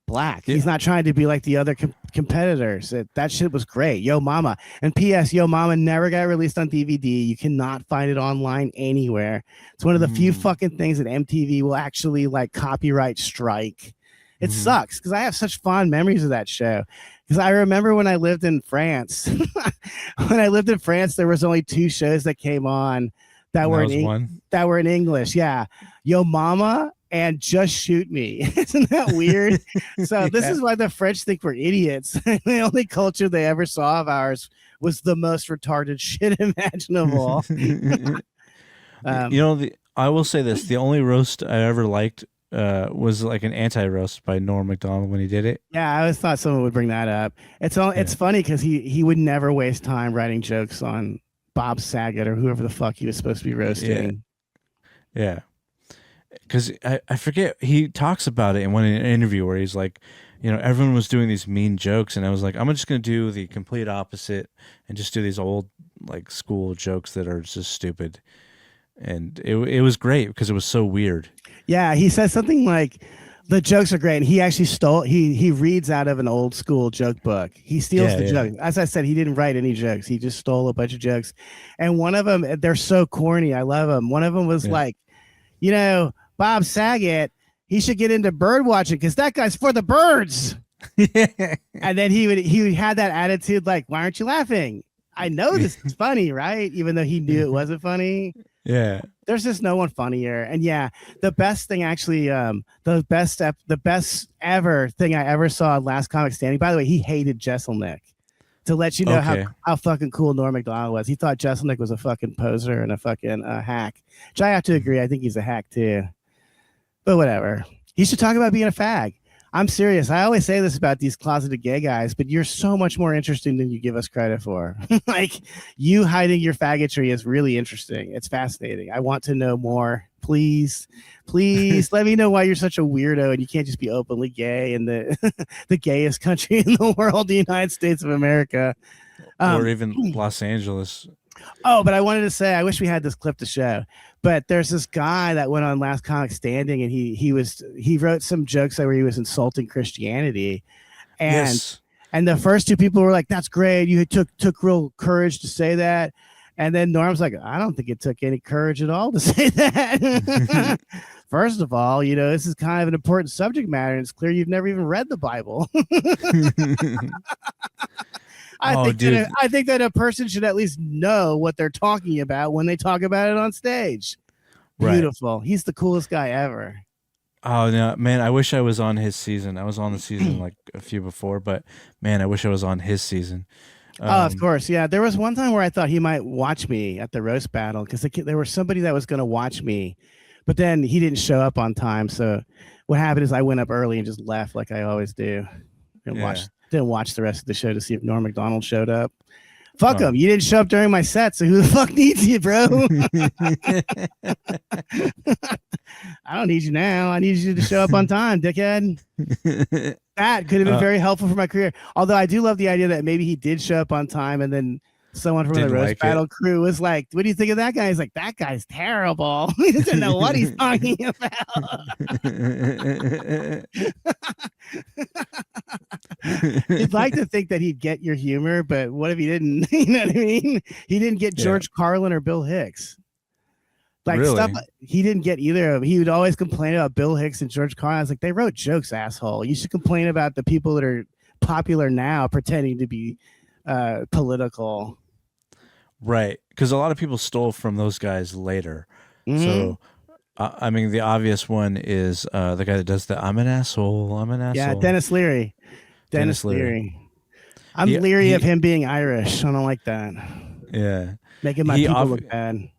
black. Yeah. He's not trying to be like the other competitors. That shit was great. Yo Mama. And P.S. Yo Mama never got released on DVD. You cannot find it online anywhere. It's one of the few fucking things that MTV will actually like copyright strike. It sucks because I have such fond memories of that show. Because I remember when I lived in France. There was only 2 shows that came on that were in English. Yeah. Yo Mama and Just Shoot Me. Isn't that weird? So this is why the French think we're idiots. The only culture they ever saw of ours was the most retarded shit imaginable. I will say this. The only roast I ever liked was like an anti-roast by Norm Macdonald when he did it. Yeah, I always thought someone would bring that up. It's funny because he would never waste time writing jokes on Bob Saget or whoever the fuck he was supposed to be roasting. Yeah. Because I forget, he talks about it in one interview where he's like, everyone was doing these mean jokes, and I was like, I'm just going to do the complete opposite and just do these old like school jokes that are just stupid. And it was great because it was so weird. Yeah, he says something like, the jokes are great. And he actually he reads out of an old school joke book. He steals the jokes. As I said, he didn't write any jokes. He just stole a bunch of jokes. And one of them, they're so corny. I love them. One of them was like, Bob Saget, he should get into bird watching because that guy's for the birds. And then he had that attitude like, why aren't you laughing? I know this is funny, right? Even though he knew it wasn't funny. Yeah. There's just no one funnier. And the best thing actually, the best ever thing I ever saw on Last Comic Standing. By the way, he hated Jesselnick. To let you know how fucking cool Norm Macdonald was. He thought Jesselnick was a fucking poser and a fucking hack. Which I have to agree. I think he's a hack too. But whatever. He should talk about being a fag. I'm serious. I always say this about these closeted gay guys, but you're so much more interesting than you give us credit for. Like, you hiding your faggotry is really interesting. It's fascinating. I want to know more. Please, please let me know why you're such a weirdo and you can't just be openly gay in the the gayest country in the world, the United States of America. Or even Los Angeles. Oh, but I wanted to say, I wish we had this clip to show. But there's this guy that went on Last Comic Standing, and he wrote some jokes where he was insulting Christianity, and Yes. and the first two people were like, "That's great, you took real courage to say that," and then Norm's like, "I don't think it took any courage at all to say that." First of all, this is kind of an important subject matter, and it's clear you've never even read the Bible. I think that a person should at least know what they're talking about when they talk about it on stage. Beautiful. Right. He's the coolest guy ever. Oh no, man! I wish I was on his season. I was on the season like a few before, but man, I wish I was on his season. Oh, of course, yeah. There was one time where I thought he might watch me at the roast battle because there was somebody that was going to watch me, but then he didn't show up on time. So what happened is I went up early and just left like I always do. Didn't watch the rest of the show to see if Norm Macdonald showed up. Fuck him. You didn't show up during my set, so who the fuck needs you, bro? I don't need you now. I need you to show up on time, dickhead. That could have been very helpful for my career. Although I do love the idea that maybe he did show up on time and then someone from the roast battle crew was like, "What do you think of that guy?" He's like, "That guy's terrible. He doesn't know what he's talking about." You'd like to think that he'd get your humor, but what if he didn't? You know what I mean? He didn't get George Carlin or Bill Hicks. Like stuff he didn't get either of them. He would always complain about Bill Hicks and George Carlin. I was like, they wrote jokes, asshole. You should complain about the people that are popular now pretending to be political. Right, because a lot of people stole from those guys later. Mm-hmm. So I mean, the obvious one is the guy that does the "I'm an asshole, I'm an asshole." Yeah, Dennis Leary. Dennis Leary. I'm leery of him being Irish. I don't like that. Yeah, making my people look bad.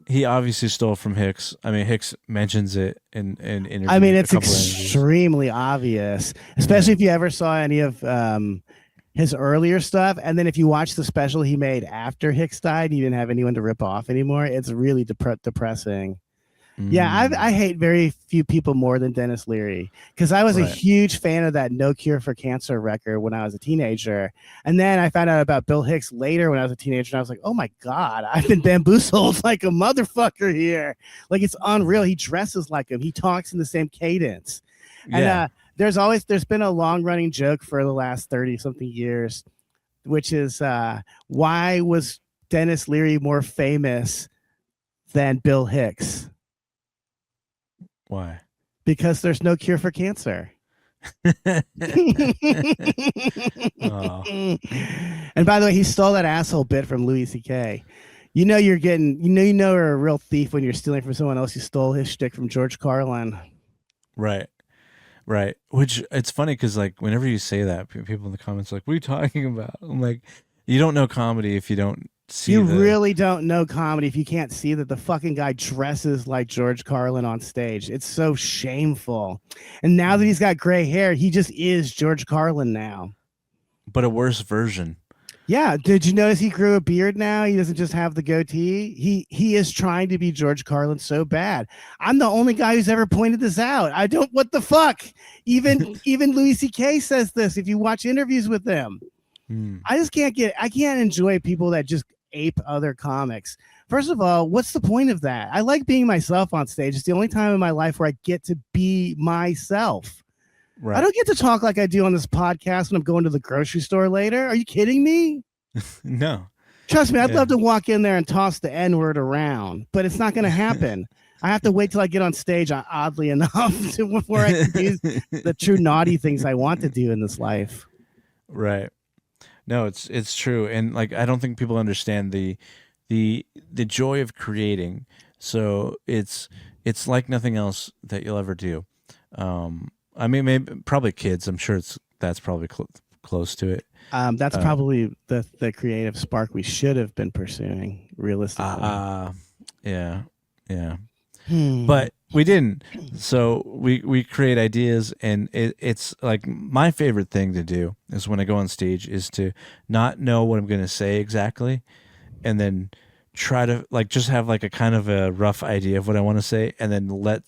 He obviously stole from Hicks. I mean, Hicks mentions it in interviews. I mean, it's extremely obvious, especially if you ever saw any of his earlier stuff. And then if you watch the special he made after Hicks died, he didn't have anyone to rip off anymore. It's really depressing. Yeah, I hate very few people more than Dennis Leary because I was a huge fan of that No Cure for Cancer record when I was a teenager. And then I found out about Bill Hicks later when I was a teenager. And I was like, oh, my God, I've been bamboozled like a motherfucker here. Like, it's unreal. He dresses like him. He talks in the same cadence. And there's been a long running joke for the last 30 something years, which is why was Dennis Leary more famous than Bill Hicks? Why? Because there's no cure for cancer. And by the way, he stole that asshole bit from Louis C.K. You know you're a real thief when you're stealing from someone else. You stole his shtick from George Carlin. Right. Which it's funny because like whenever you say that, people in the comments are like, "What are you talking about?" I'm like, you don't know comedy if you don't. Really don't know comedy if you can't see that the fucking guy dresses like George Carlin on stage. It's so shameful. And now that he's got gray hair, he just is George Carlin now. But a worse version. Yeah. Did you notice he grew a beard now? He doesn't just have the goatee. He is trying to be George Carlin so bad. I'm the only guy who's ever pointed this out. What the fuck? Even Louis C.K. says this if you watch interviews with them. I can't enjoy people that just ape other comics. First of all, what's the point of that? I like being myself on stage. It's the only time in my life where I get to be myself. Right. I don't get to talk like I do on this podcast when I'm going to the grocery store later. Are you kidding me? No. Trust me, I'd love to walk in there and toss the N-word around, but it's not going to happen. I have to wait till I get on stage, oddly enough, before I can do the true naughty things I want to do in this life. Right. No, it's true, and like I don't think people understand the joy of creating. So it's like nothing else that you'll ever do. I mean, probably kids. I'm sure that's probably close to it. That's probably the creative spark we should have been pursuing, realistically. Yeah. But We didn't. So we create ideas, and it's like my favorite thing to do is when I go on stage is to not know what I'm going to say exactly, and then try to like just have like a kind of a rough idea of what I want to say, and then let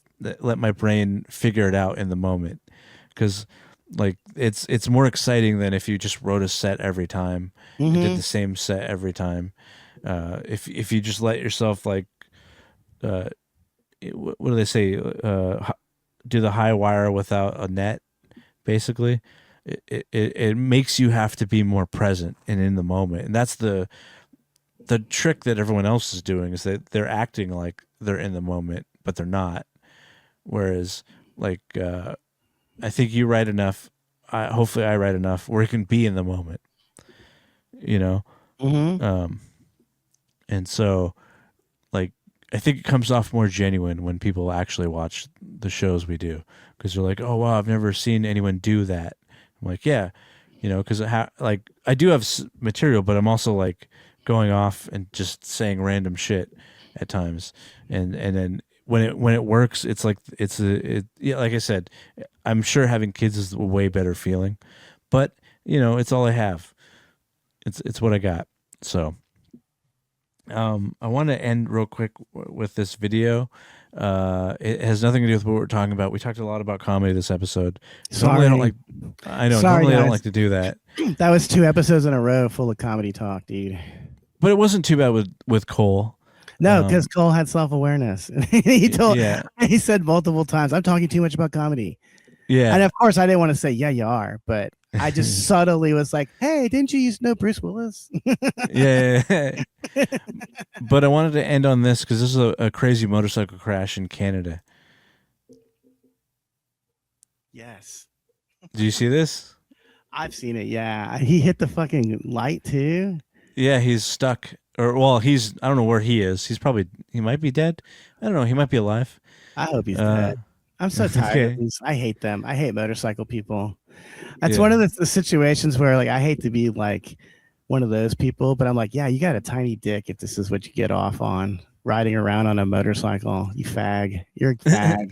my brain figure it out in the moment. Because like it's more exciting than if you just wrote a set every time and did the same set every time. If you just let yourself like what do they say? Do the high wire without a net, basically. It makes you have to be more present and in the moment, and that's the trick that everyone else is doing is that they're acting like they're in the moment, but they're not. Whereas, like, I think you write enough. Hopefully, I write enough where you can be in the moment. You know, and so like I think it comes off more genuine when people actually watch the shows we do because they're like, oh wow, I've never seen anyone do that. I'm like, yeah, because like I do have material, but I'm also like going off and just saying random shit at times, and then when it works, it's like yeah, like I said, I'm sure having kids is a way better feeling, but it's all I have. It's what I got. So I want to end real quick with this video. It has nothing to do with what we're talking about. We talked a lot about comedy this episode. Sorry. Normally I don't like to do that. That was 2 episodes in a row full of comedy talk, dude. But it wasn't too bad with Cole. No, because Cole had self-awareness. He said multiple times, I'm talking too much about comedy. Yeah. And of course I didn't want to say, yeah, you are, but I just subtly was like, hey, didn't you used to know Bruce Willis? Yeah. But I wanted to end on this because this is a crazy motorcycle crash in Canada. Yes. Do you see this? I've seen it, yeah. He hit the fucking light too. Yeah, he's stuck. Or well, I don't know where he is. He might be dead. I don't know. He might be alive. I hope he's dead. I'm so tired of these. I hate them. I hate motorcycle people. That's one of the situations where like I hate to be like one of those people, but I'm like, yeah, you got a tiny dick if this is what you get off on, riding around on a motorcycle. You fag. You're a fag.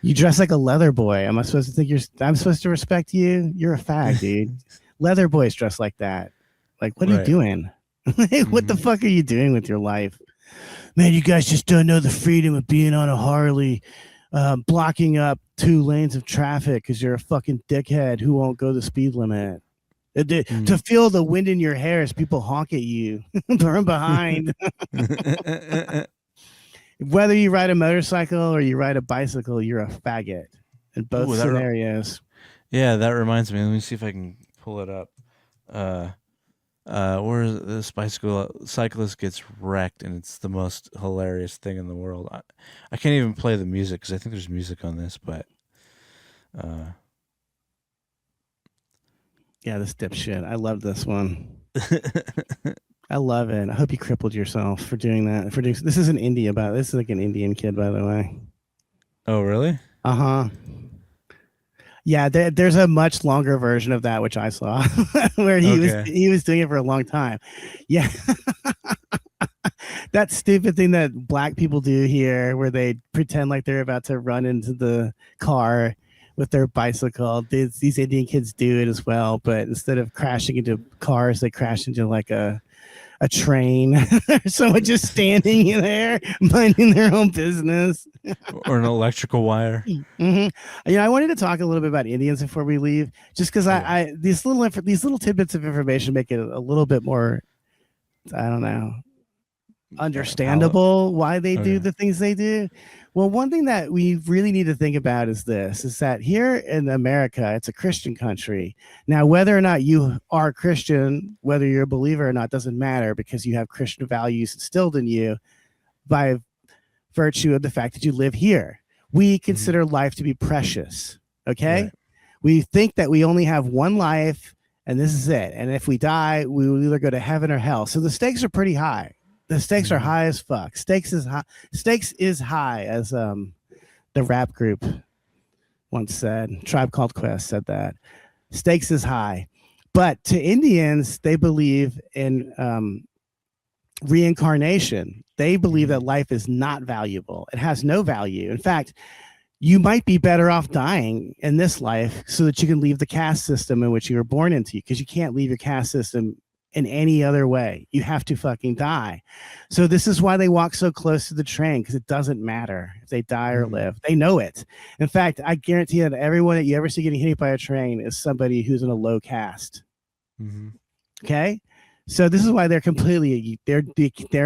You dress like a leather boy. Am I supposed to think I'm supposed to respect you? You're a fag, dude. Leather boys dress like that. Like, what are you doing? What the fuck are you doing with your life? Man, you guys just don't know the freedom of being on a Harley, blocking up 2 lanes of traffic because you're a fucking dickhead who won't go the speed limit. To feel the wind in your hair as people honk at you from behind. Whether you ride a motorcycle or you ride a bicycle, you're a faggot in both scenarios. Yeah, that reminds me. Let me see if I can pull it up. Where this cyclist gets wrecked, and it's the most hilarious thing in the world. I can't even play the music because I think there's music on this, but yeah, this dipshit. I love this one. I love it. I hope you crippled yourself for doing that. This is an India, this is like an Indian kid, by the way. Oh, really? Uh-huh. Yeah, there's a much longer version of that which I saw where he was doing it for a long time. Yeah. That stupid thing that black people do here where they pretend like they're about to run into the car with their bicycle. These Indian kids do it as well, but instead of crashing into cars, they crash into like a train. Someone just standing in there minding their own business. Or an electrical wire. I wanted to talk a little bit about Indians before we leave, just because these little tidbits of information make it a little bit more, I don't know, understandable why they do the things they do. Well, one thing that we really need to think about is that here in America, it's a Christian country. Now, whether or not you are Christian, whether you're a believer or not, doesn't matter because you have Christian values instilled in you by virtue of the fact that you live here. We consider life to be precious. Okay. Right. We think that we only have one life and this is it. And if we die, we will either go to heaven or hell. So the stakes are pretty high. The stakes are high as fuck. Stakes is high, as the rap group once said. Tribe Called Quest said that. Stakes is high. But to Indians, they believe in reincarnation. They believe that life is not valuable. It has no value. In fact, you might be better off dying in this life so that you can leave the caste system in which you were born into, because you can't leave your caste system in any other way. You have to fucking die. So this is why they walk so close to the train, because it doesn't matter if they die or live. They know it. In fact, I guarantee that everyone that you ever see getting hit by a train is somebody who's in a low caste. Okay? So this is why they're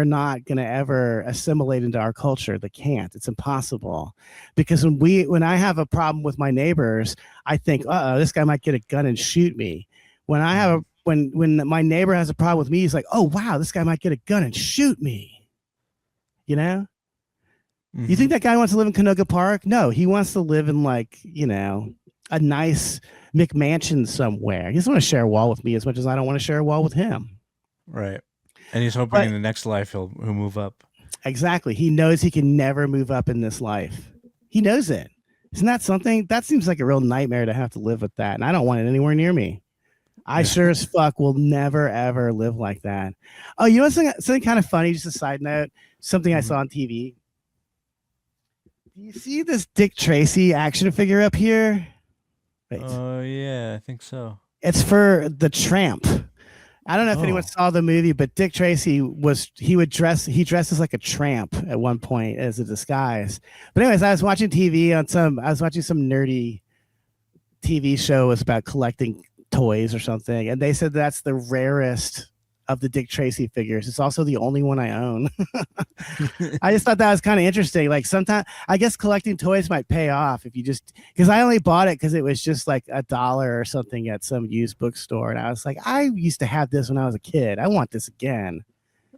not going to ever assimilate into our culture. They can't. It's impossible. Because when I have a problem with my neighbors, I think, this guy might get a gun and shoot me. When I have when my neighbor has a problem with me, he's like, oh wow, this guy might get a gun and shoot me. You know? You think that guy wants to live in Canoga Park? No, he wants to live in like, you know, a nice McMansion somewhere. He doesn't want to share a wall with me as much as I don't want to share a wall with him. Right. And he's hoping in the next life he'll move up. Exactly. He knows he can never move up in this life. He knows it. Isn't that something? That seems like a real nightmare to have to live with that. And I don't want it anywhere near me. I sure as fuck will never, ever live like that. Oh, you know something kind of funny? Just a side note. Something I saw on TV. Do you see this Dick Tracy action figure up here? Oh, yeah, I think so. It's for the Tramp. I don't know if anyone saw the movie, but Dick Tracy he dresses like a tramp at one point as a disguise. But anyways, I was watching TV I was watching some nerdy TV show. It was about collecting toys or something, and they said that's the rarest of the Dick Tracy figures. It's also the only one I own. I just thought that was kind of interesting. Like sometimes I guess collecting toys might pay off if you just, because I only bought it because it was just like $1 or something at some used bookstore, and I was like, I used to have this when I was a kid. I want this again.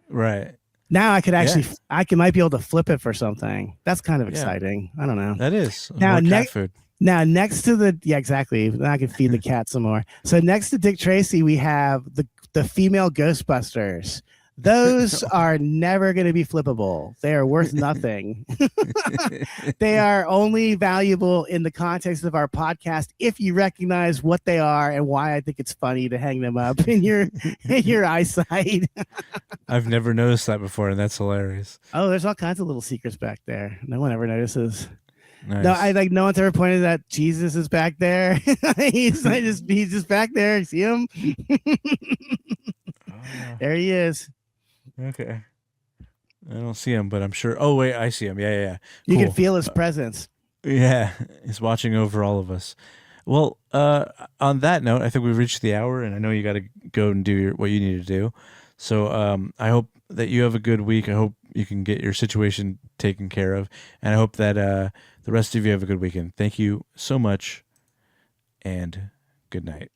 Right. Now I could actually, might be able to flip it for something. That's kind of exciting. I don't know. That is. Now cat food. Now, next to the exactly. Now I can feed the cat some more. So next to Dick Tracy, we have the female Ghostbusters. Those are never going to be flippable. They are worth nothing. They are only valuable in the context of our podcast if you recognize what they are and why I think it's funny to hang them up in your eyesight. I've never noticed that before, and that's hilarious. Oh, there's all kinds of little secrets back there. No one ever notices. Nice. No, no one's ever pointed that Jesus is back there. he's just back there. See him? There he is. Okay. I don't see him, but I'm sure. Oh wait, I see him. Yeah. You can feel his presence. Yeah, he's watching over all of us. Well, on that note, I think we've reached the hour, and I know you got to go and do what you need to do. So I hope that you have a good week. I hope you can get your situation taken care of, and I hope that the rest of you have a good weekend. Thank you so much, and good night.